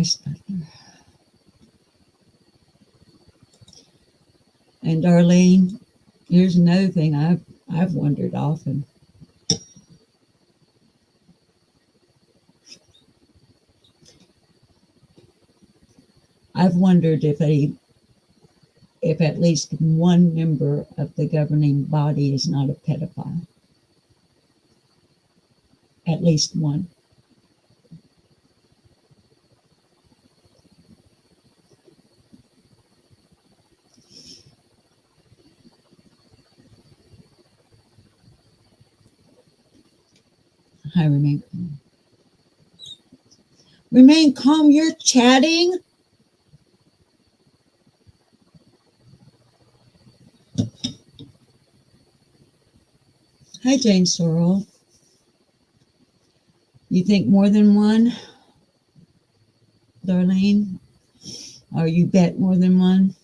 Sputler. And Darlene, here's another thing I've wondered often. I've wondered if at least one member of the governing body is not a pedophile. At least one. Hi, remain calm. Remain calm, you're chatting? Hi, Jane Sorrell. You think more than one, Darlene? Or you bet more than one?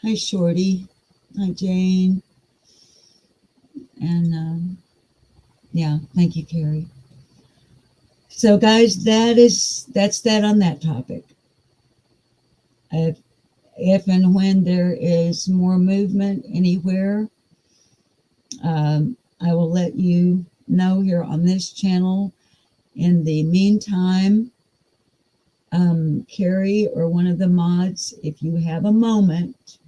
Hi, Shorty. Hi, Jane. And yeah, thank you, Carrie. So, guys, that's that on that topic. If and when there is more movement anywhere, I will let you know here on this channel. In the meantime, Carrie or one of the mods, if you have a moment,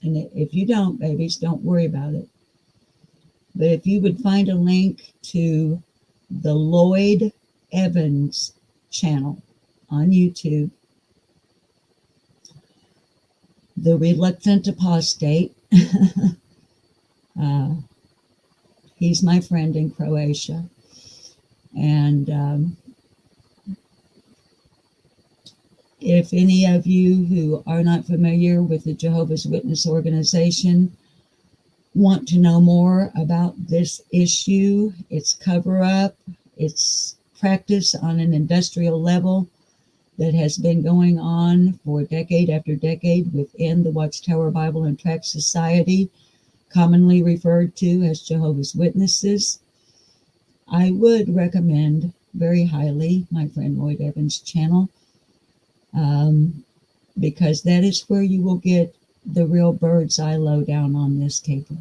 and if you don't, babies, don't worry about it. But if you would find a link to the Lloyd Evans channel on YouTube, The Reluctant Apostate. He's my friend in Croatia. And if any of you who are not familiar with the Jehovah's Witness organization want to know more about this issue, its cover-up, its practice on an industrial level that has been going on for decade after decade within the Watchtower Bible and Tract Society, commonly referred to as Jehovah's Witnesses, I would recommend very highly my friend Lloyd Evans' channel, because that is where you will get the real bird's eye lowdown on this cable.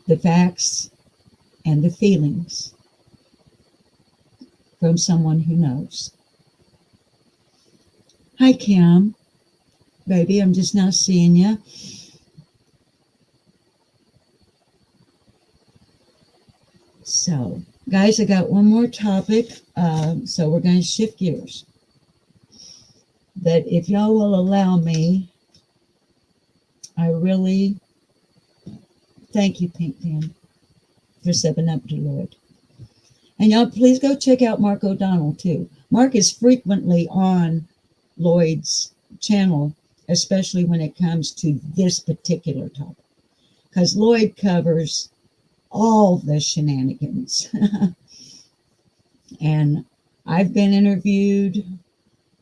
The facts and the feelings from someone who knows. Hi, Kim. Baby, I'm just now seeing you. So, guys, I got one more topic. So we're going to shift gears. But if y'all will allow me, I really thank you, Pink Dan, for stepping up to Lord. And y'all, please go check out Mark O'Donnell, too. Mark is frequently on Lloyd's channel, especially when it comes to this particular topic, because Lloyd covers all the shenanigans. And I've been interviewed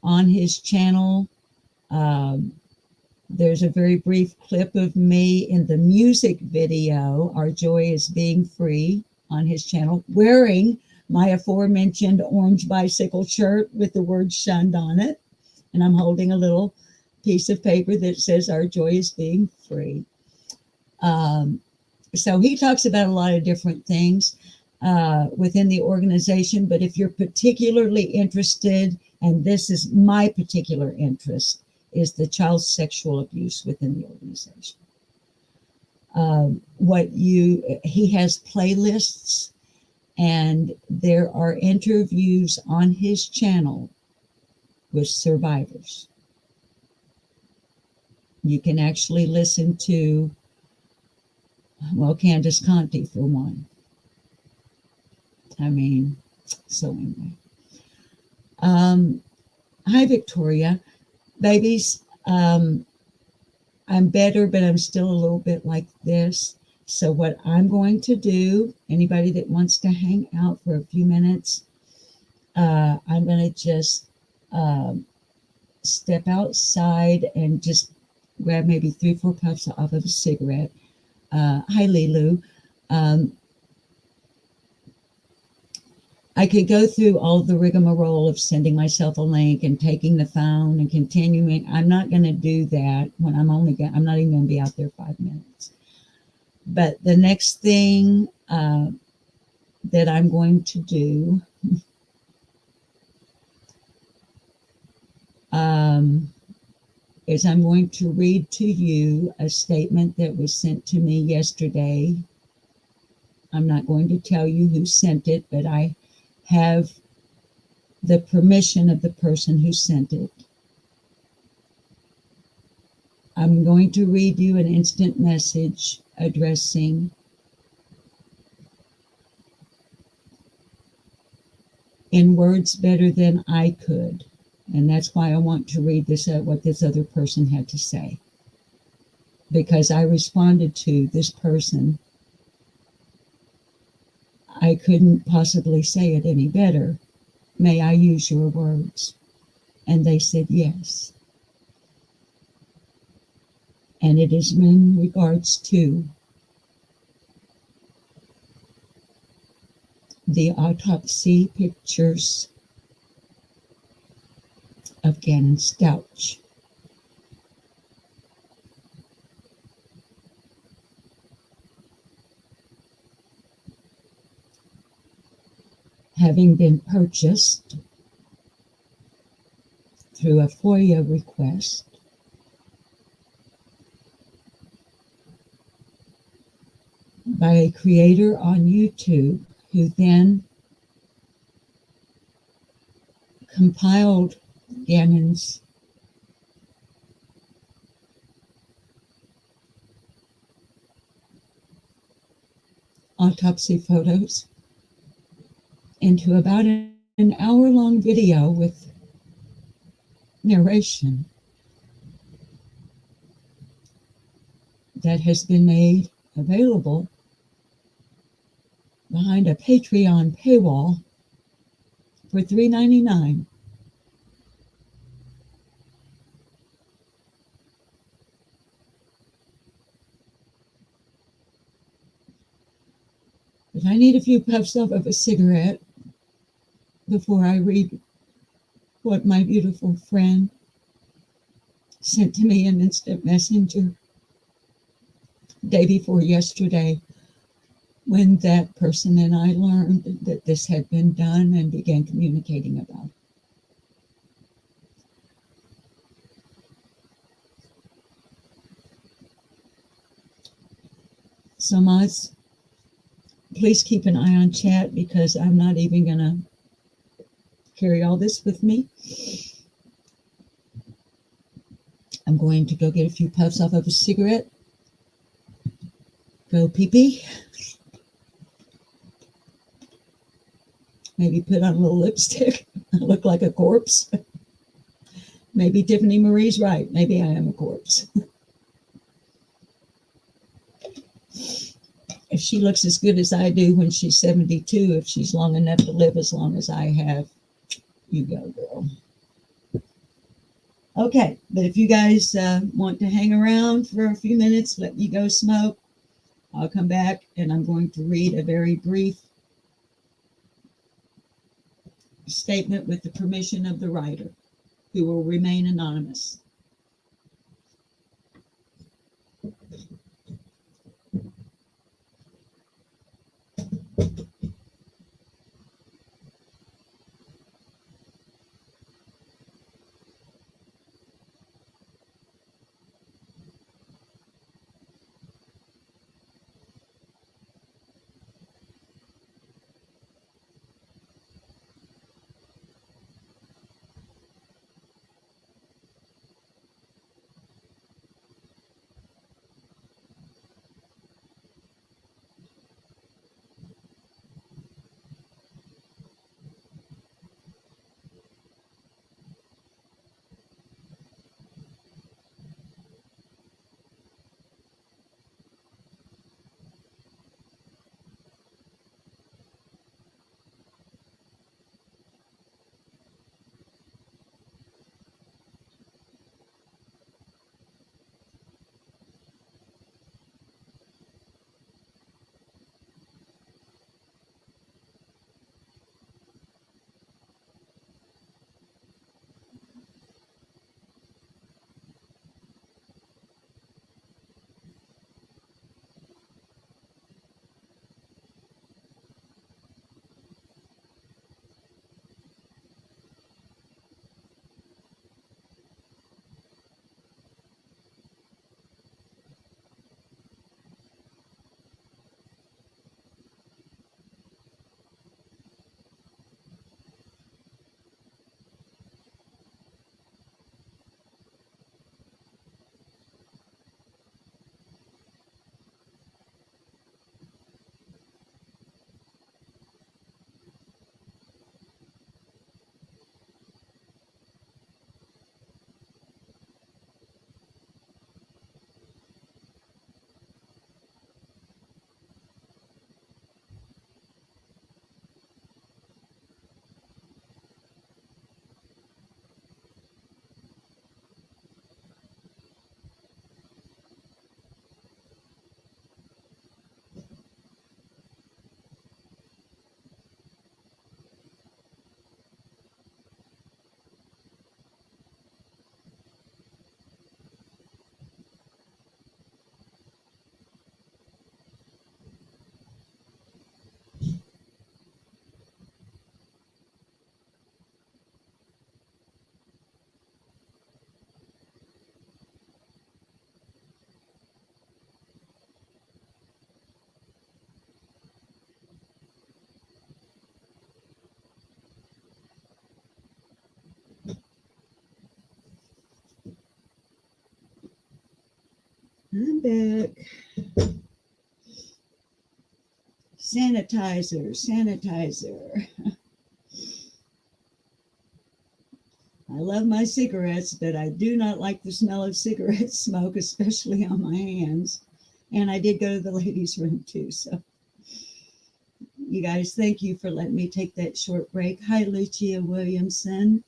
on his channel. There's a very brief clip of me in the music video, Our Joy is Being Free, on his channel, wearing my aforementioned orange bicycle shirt with the word shunned on it. And I'm holding a little piece of paper that says our joy is being free. So he talks about a lot of different things within the organization. But if you're particularly interested, and this is my particular interest, is the child sexual abuse within the organization. He has playlists, and there are interviews on his channel with survivors. You can actually listen to, well, Candace Conti for one. I mean, so anyway. Hi, Victoria. Babies, I'm better, but I'm still a little bit like this. So what I'm going to do, anybody that wants to hang out for a few minutes, I'm going to just step outside and just grab maybe 3-4 puffs off of a cigarette. Hi, Lilu. I could go through all the rigmarole of sending myself a link and taking the phone and continuing. I'm not going to do that when I'm not even going to be out there 5 minutes. But the next thing that I'm going to do is I'm going to read to you a statement that was sent to me yesterday. I'm not going to tell you who sent it, but I have the permission of the person who sent it. I'm going to read you an instant message addressing in words better than I could. And that's why I want to read this, what this other person had to say. Because I responded to this person. I couldn't possibly say it any better. May I use your words? And they said yes. And it is in regards to the autopsy pictures of Gannon Stouch. Having been purchased through a FOIA request by a creator on YouTube who then compiled Gannon's autopsy photos into about an hour-long video with narration that has been made available behind a Patreon paywall for $3.99. But I need a few puffs off of a cigarette before I read what my beautiful friend sent to me in instant messenger day before yesterday, when that person and I learned that this had been done and began communicating about it. So mods, please keep an eye on chat, because I'm not even going to carry all this with me. I'm going to go get a few puffs off of a cigarette. Go pee-pee. Maybe put on a little lipstick. Look like a corpse. Maybe Tiffany Marie's right. Maybe I am a corpse. If she looks as good as I do when she's 72, if she's long enough to live as long as I have, you go, girl. Okay, but if you guys want to hang around for a few minutes, let me go smoke. I'll come back and I'm going to read a very brief statement with the permission of the writer, who will remain anonymous. I'm back. Sanitizer, sanitizer. I love my cigarettes, but I do not like the smell of cigarette smoke, especially on my hands. And I did go to the ladies' room too. So, you guys, thank you for letting me take that short break. Hi, Lucia Williamson.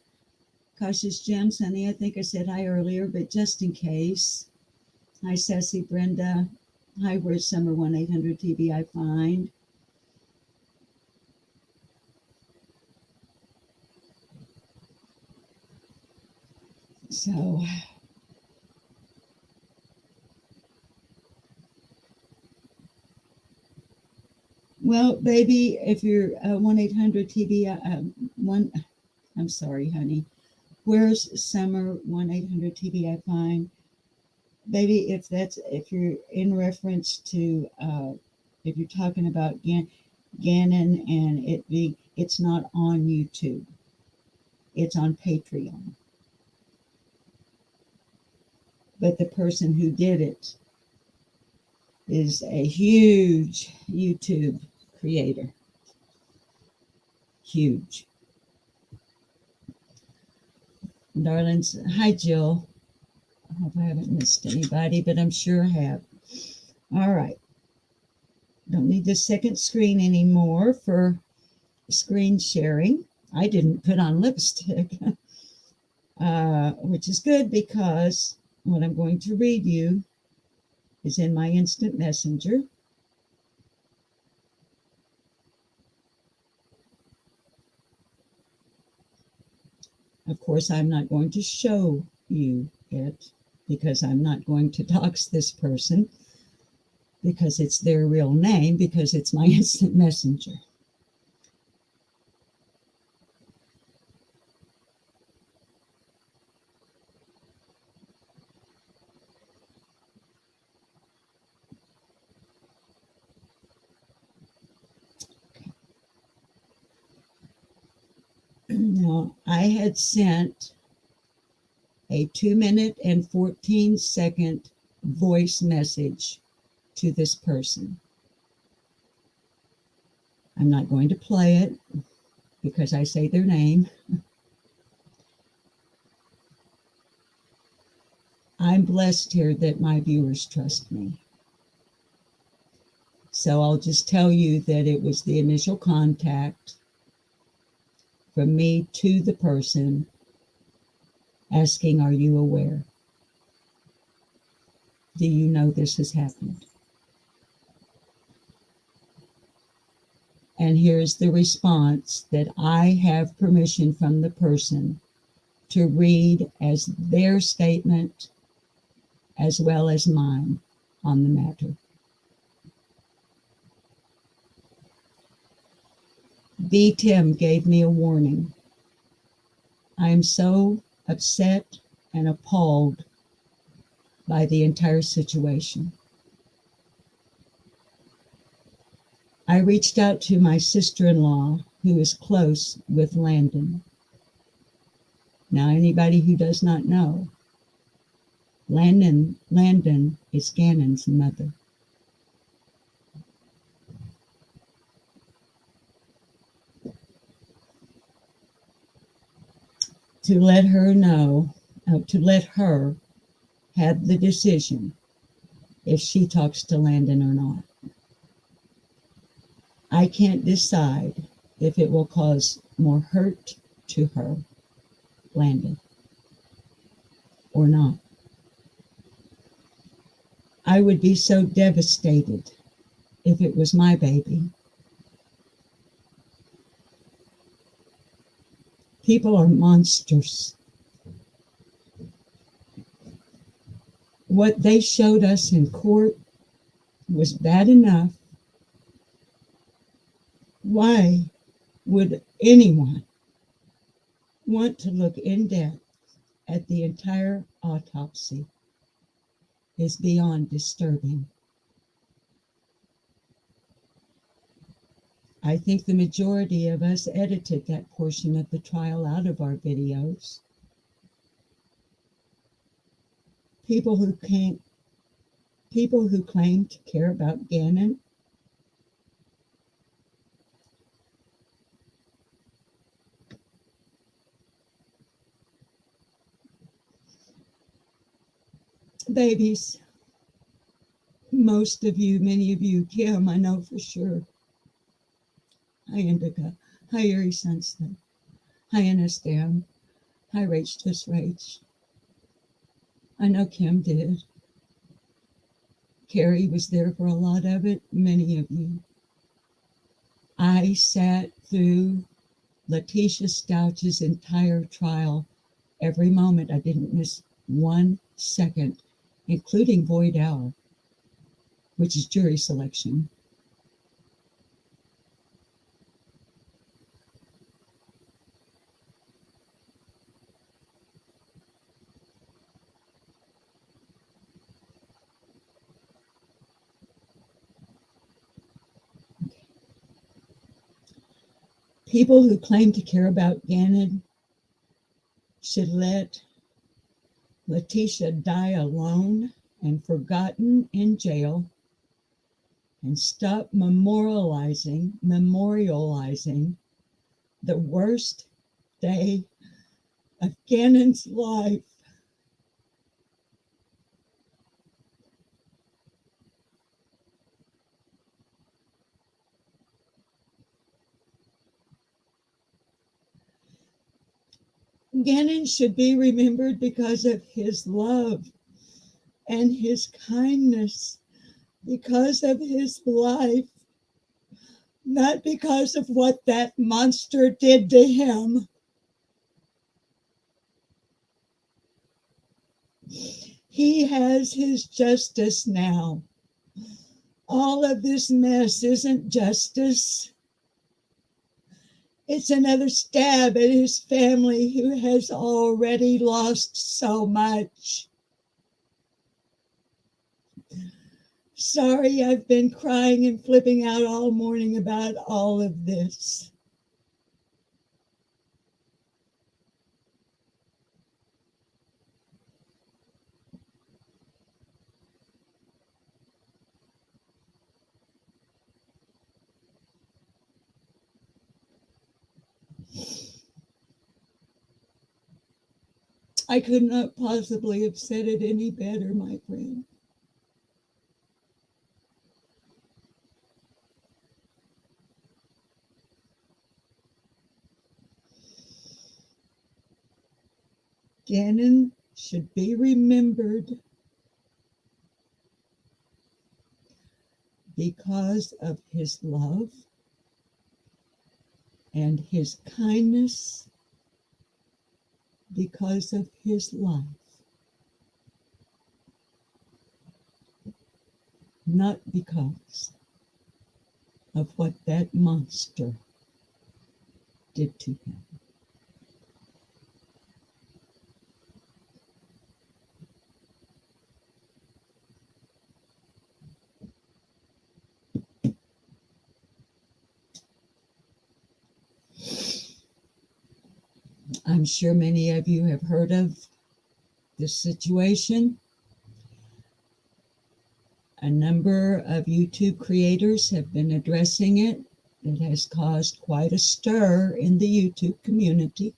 Cautious Gems, honey. I think I said hi earlier, but just in case. Hi, Sassy Brenda. Hi, where's Summer 1-800-TBI Find? So, well, baby, if you're 1-800-TBI, I'm sorry, honey. Where's Summer 1-800-TBI Find? Baby, if you're in reference to, if you're talking about Gannon and it's not on YouTube. It's on Patreon. But the person who did it is a huge YouTube creator. Huge. Darlings, hi Jill. I hope I haven't missed anybody, but I'm sure I have. All right. Don't need the second screen anymore for screen sharing. I didn't put on lipstick, which is good because what I'm going to read you is in my instant messenger. Of course, I'm not going to show you it because I'm not going to dox this person because it's their real name, because it's my instant messenger. Now, I had sent a 2-minute and 14-second voice message to this person. I'm not going to play it because I say their name. I'm blessed here that my viewers trust me. So I'll just tell you that it was the initial contact from me to the person asking, are you aware? Do you know this has happened? And here's the response that I have permission from the person to read as their statement as well as mine on the matter. B. Tim gave me a warning. I am so upset and appalled by the entire situation. I reached out to my sister-in-law, who is close with Landon. Now, anybody who does not know, Landon is Gannon's mother. To let her know, to let her have the decision if she talks to Landon or not. I can't decide if it will cause more hurt to her, Landon, or not. I would be so devastated if it was my baby. People are monsters. What they showed us in court was bad enough. Why would anyone want to look in depth at the entire autopsy? Is beyond disturbing. I think the majority of us edited that portion of the trial out of our videos. People who claim to care about Gannon babies. Most of you, many of you, Kim, I know for sure. Hi, Indica. Hi, Erie Sunset. Hi, Anastam. Hi, Rach, this Rach. I know Kim did. Carrie was there for a lot of it, many of you. I sat through Letitia Stouch's entire trial every moment. I didn't miss 1 second, including void hour, which is jury selection. People who claim to care about Gannon should let Letitia die alone and forgotten in jail and stop memorializing the worst day of Gannon's life. Gannon should be remembered because of his love and his kindness, because of his life, not because of what that monster did to him. He has his justice now. All of this mess isn't justice. It's another stab at his family who has already lost so much. Sorry, I've been crying and flipping out all morning about all of this. I could not possibly have said it any better, my friend. Gannon should be remembered because of his love and his kindness, because of his life, not because of what that monster did to him. I'm sure many of you have heard of this situation. A number of YouTube creators have been addressing it. It has caused quite a stir in the YouTube community.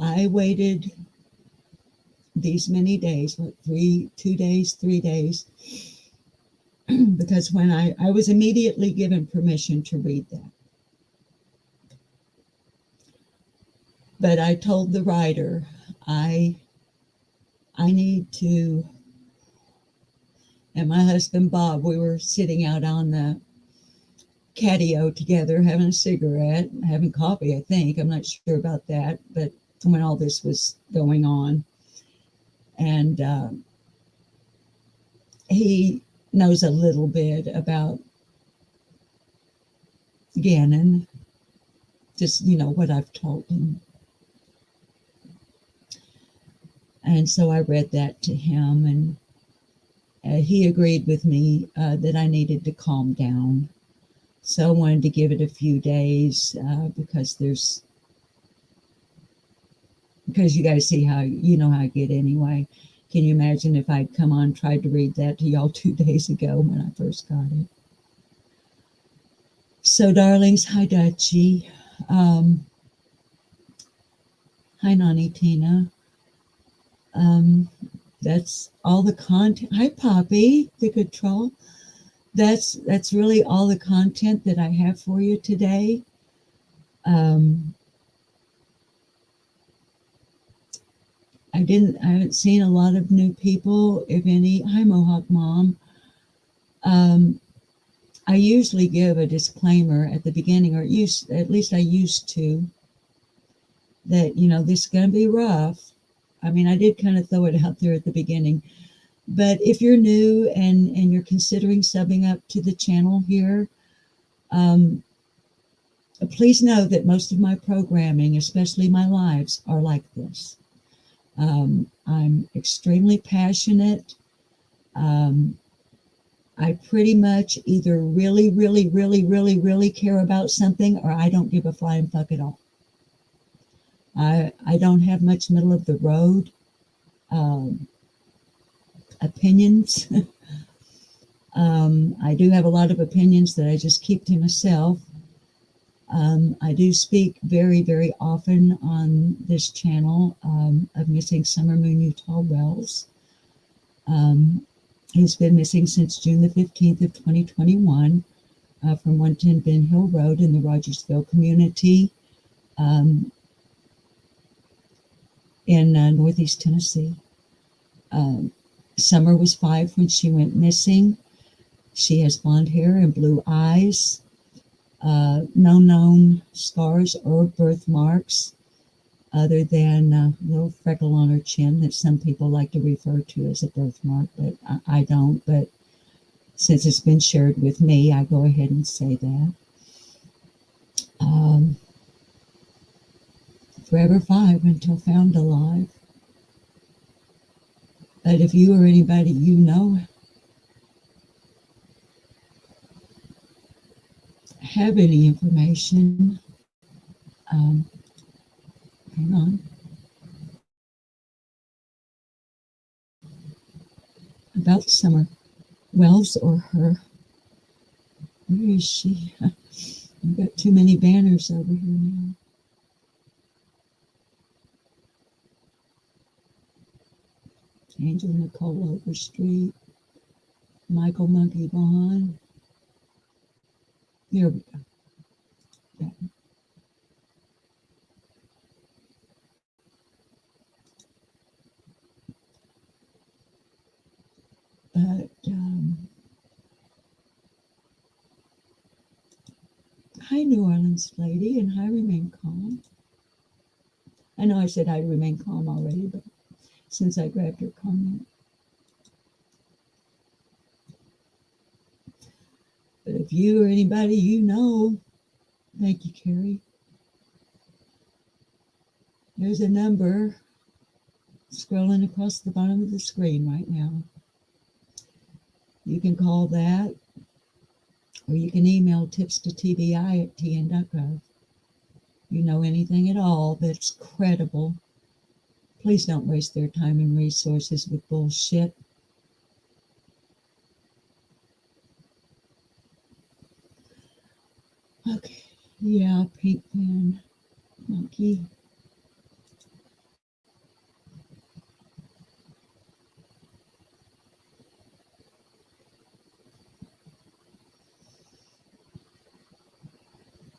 I waited these many days, 3 days, because when I was immediately given permission to read that. But I told the writer, I need to, and my husband Bob, we were sitting out on the catio together, having a cigarette, having coffee, I think. I'm not sure about that, but when all this was going on. And he knows a little bit about Gannon, just, what I've told him. And so I read that to him, and he agreed with me that I needed to calm down. So I wanted to give it a few days because you guys see how, how I get anyway. Can you imagine if I'd come on, tried to read that to y'all 2 days ago when I first got it? So, darlings, hi, Dutchie. Hi, Nani Tina. That's all the content. Hi, Poppy, the good troll. That's really all the content that I have for you today. I haven't seen a lot of new people, if any. Hi, Mohawk Mom. I usually give a disclaimer at the beginning, or at least I used to, that, this is going to be rough. I mean, I did kind of throw it out there at the beginning. But if you're new and you're considering subbing up to the channel here, please know that most of my programming, especially my lives, are like this. I'm extremely passionate. I pretty much either really, really, really, really, really care about something, or I don't give a flying fuck at all. I don't have much middle of the road opinions. I do have a lot of opinions that I just keep to myself. I do speak very, very often on this channel of missing Summer Moon Utah Wells. He's been missing since June the 15th of 2021 from 110 Ben Hill Road in the Rogersville community in Northeast Tennessee. Summer was 5 when she went missing. She has blonde hair and blue eyes. No known scars or birthmarks other than a little freckle on her chin that some people like to refer to as a birthmark, but I don't. But since it's been shared with me, I go ahead and say that. Um, Forever 5 until found alive. But if you or anybody you know have any information, hang on, about Summer Wells or her, where is she? I've got too many banners over here now. Angel Nicole Overstreet, Michael Monkey Vaughn. Here we go. Yeah. But hi, New Orleans lady, and hi, remain calm. I know I said I remain calm already, but since I grabbed her comment. But if you or anybody you know, thank you, Carrie. There's a number scrolling across the bottom of the screen right now. You can call that, or you can email tips to tbi@tn.gov. You know anything at all that's credible, please don't waste their time and resources with bullshit. Okay, yeah, pink pen, monkey.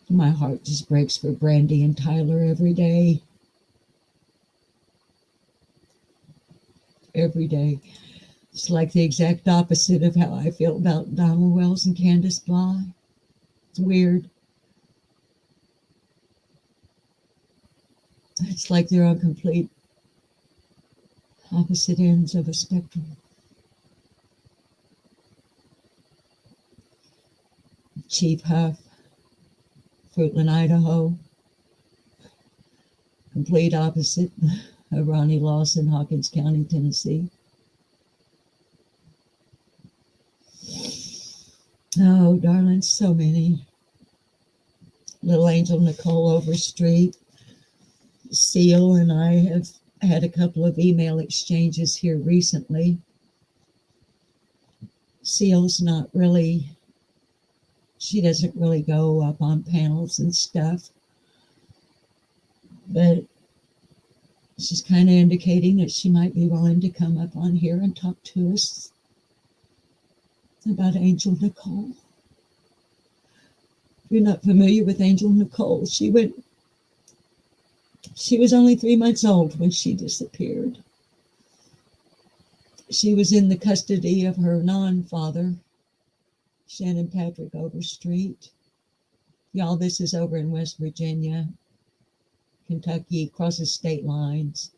My heart just breaks for Brandy and Tyler every day. Every day. It's like the exact opposite of how I feel about Donald Wells and Candace Bly. It's weird. It's like they're on complete opposite ends of a spectrum. Chief Huff, Fruitland, Idaho. Complete opposite of Ronnie Lawson, Hawkins County, Tennessee. Oh, darling, so many. Little Angel Nicole Overstreet. Seal and I have had a couple of email exchanges here recently. Seal's not really, she doesn't really go up on panels and stuff, but she's kind of indicating that she might be willing to come up on here and talk to us about Angel Nicole. If you're not familiar with Angel Nicole, she was only 3 months old when she disappeared. She was in the custody of her non-father, Shannon Patrick Overstreet. Y'all, this is over in West Virginia, Kentucky, crosses state lines.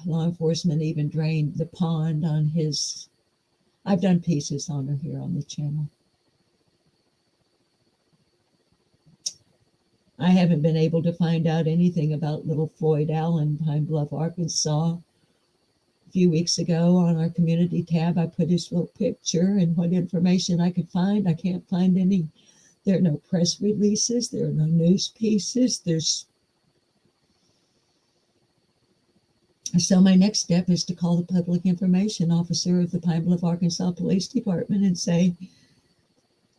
Law enforcement even drained the pond on his. I've done pieces on her here on the channel. I haven't been able to find out anything about little Floyd Allen, Pine Bluff, Arkansas. A few weeks ago on our community tab, I put his little picture and what information I could find. I can't find any. There are no press releases. There are no news pieces. So my next step is to call the public information officer of the Pine Bluff, Arkansas Police Department and say,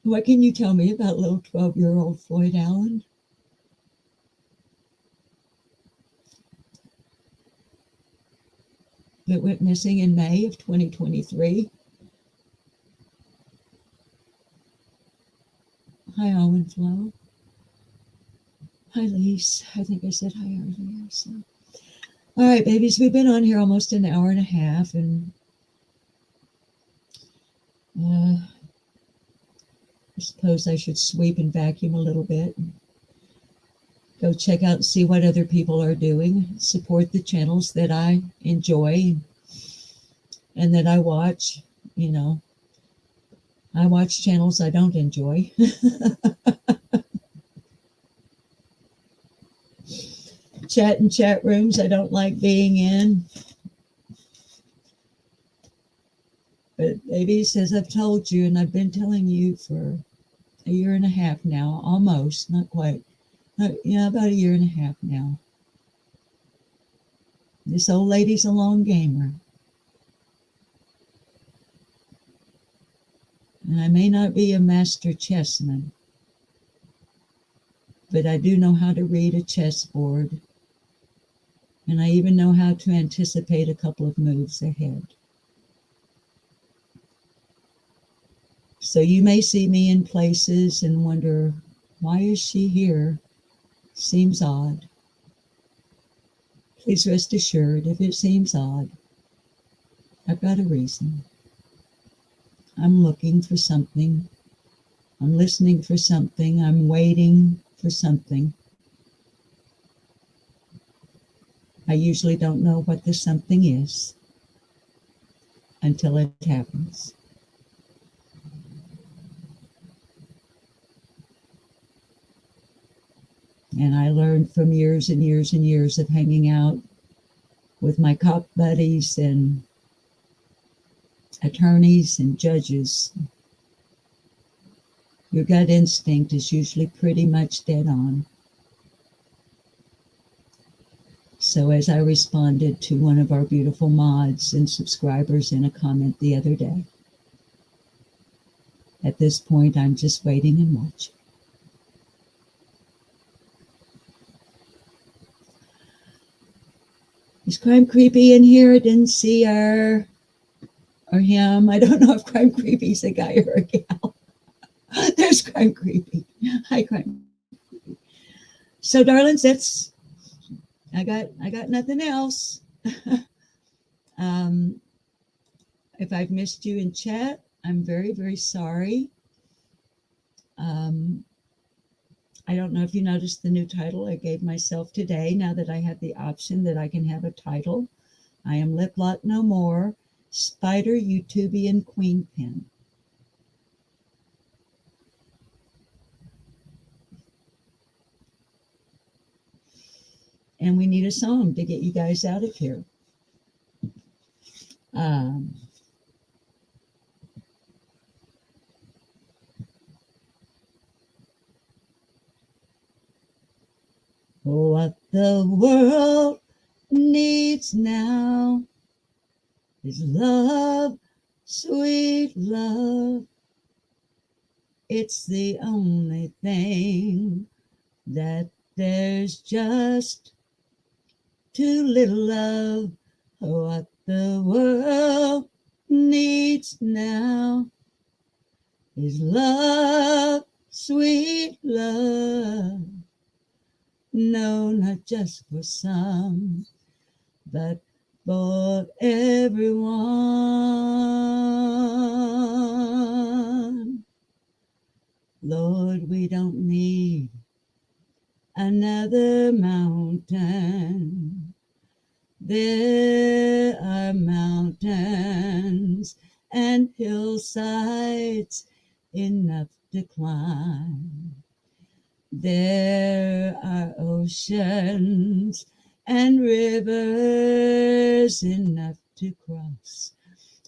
what can you tell me about little 12-year-old Floyd Allen? That went missing in May of 2023. Hi, Owen Flo. Hi, Lise. I think I said hi earlier. So, all right, babies, we've been on here almost an hour and a half, and I suppose I should sweep and vacuum a little bit. Go check out and see what other people are doing. Support the channels that I enjoy and that I watch. You know, I watch channels I don't enjoy. Chat and chat rooms I don't like being in. But baby says, I've told you, and I've been telling you for a year and a half now, almost, not quite. Yeah, about a year and a half now. This old lady's a long gamer. And I may not be a master chessman, but I do know how to read a chessboard. And I even know how to anticipate a couple of moves ahead. So you may see me in places and wonder, why is she here? Seems odd. Please rest assured, if it seems odd, I've got a reason. I'm looking for something. I'm listening for something. I'm waiting for something. I usually don't know what the something is until it happens. And I learned from years and years and years of hanging out with my cop buddies and attorneys and judges. Your gut instinct is usually pretty much dead on. So as I responded to one of our beautiful mods and subscribers in a comment the other day, at this point, I'm just waiting and watching. Is Crime Creepy in here? I didn't see her or him. I don't know if Crime Creepy's a guy or a gal. There's Crime Creepy. Hi, Crime Creepy. So, darlings, that's I got nothing else. If I've missed you in chat, I'm very, very sorry. I don't know if you noticed the new title I gave myself today, now that I have the option that I can have a title. I am Lip Lock No More, Spider Youtubian Queen Pin. And we need a song to get you guys out of here. What the world needs now is love, sweet love. It's the only thing that there's just too little of. What the world needs now is love, sweet love. No, not just for some, but for everyone. Lord, we don't need another mountain. There are mountains and hillsides enough to climb. There are oceans and rivers enough to cross,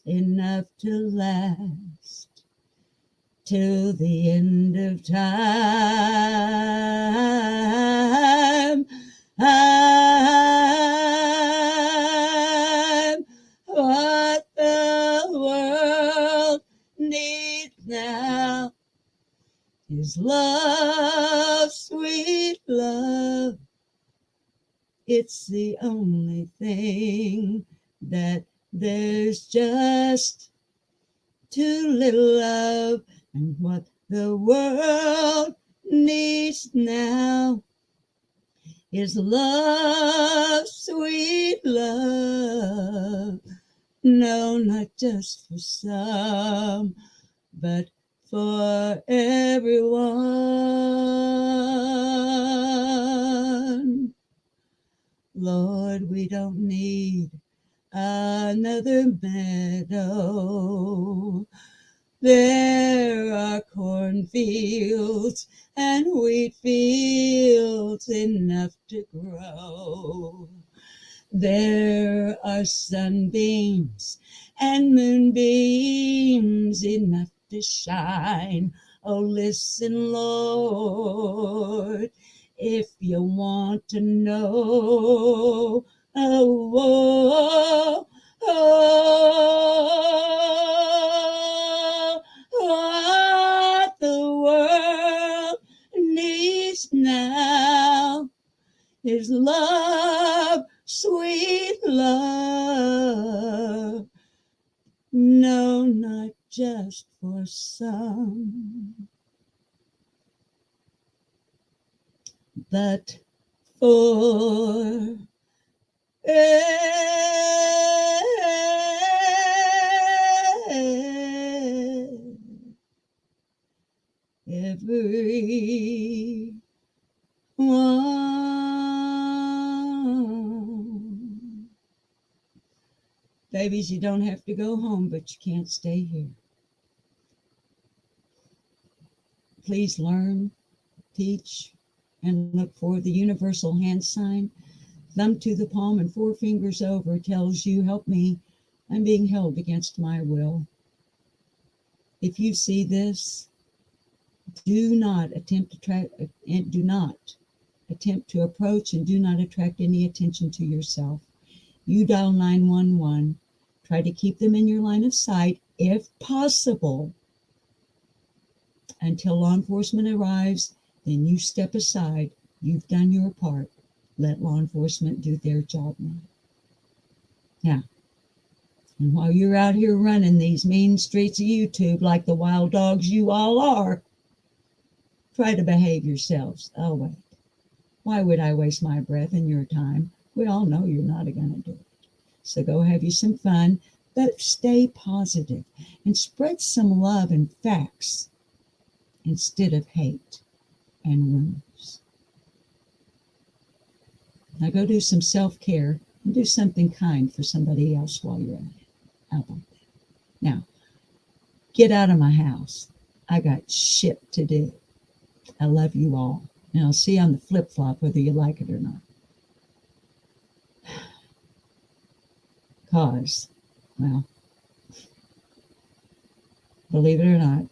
enough to last till the end of time. I'm what the world needs now is love, sweet love. It's the only thing that there's just too little of. And what the world needs now is love, sweet love. No, not just for some, but for everyone. Lord, we don't need another meadow. There are cornfields and wheat fields enough to grow. There are sunbeams and moonbeams enough to shine. Oh, listen, Lord, if you want to know. Oh, what the world needs now is love, sweet love. No, not just for some, but for everyone. Babies, you don't have to go home, but you can't stay here. Please learn, teach, and look for the universal hand sign. Thumb to the palm and 4 fingers over tells you, help me, I'm being held against my will. If you see this, do not attempt to approach and do not attract any attention to yourself. You dial 911. Try to keep them in your line of sight, if possible, until law enforcement arrives. Then you step aside. You've done your part. Let law enforcement do their job now. Now, and while you're out here running these mean streets of YouTube like the wild dogs you all are, try to behave yourselves. Oh, wait. Why would I waste my breath and your time? We all know you're not going to do it. So go have you some fun, but stay positive and spread some love and facts instead of hate and rumors. Now go do some self-care and do something kind for somebody else while you're at it. How about that? Now, get out of my house. I got shit to do. I love you all. And I'll see you on the flip-flop whether you like it or not. Cause, well, believe it or not,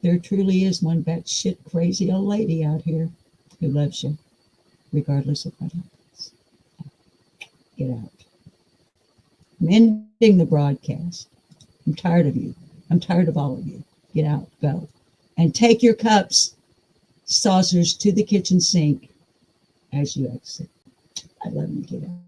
there truly is one batshit crazy old lady out here who loves you, regardless of what happens. Get out. I'm ending the broadcast. I'm tired of you. I'm tired of all of you. Get out. Go. And take your cups, saucers to the kitchen sink as you exit. I love you. Get out.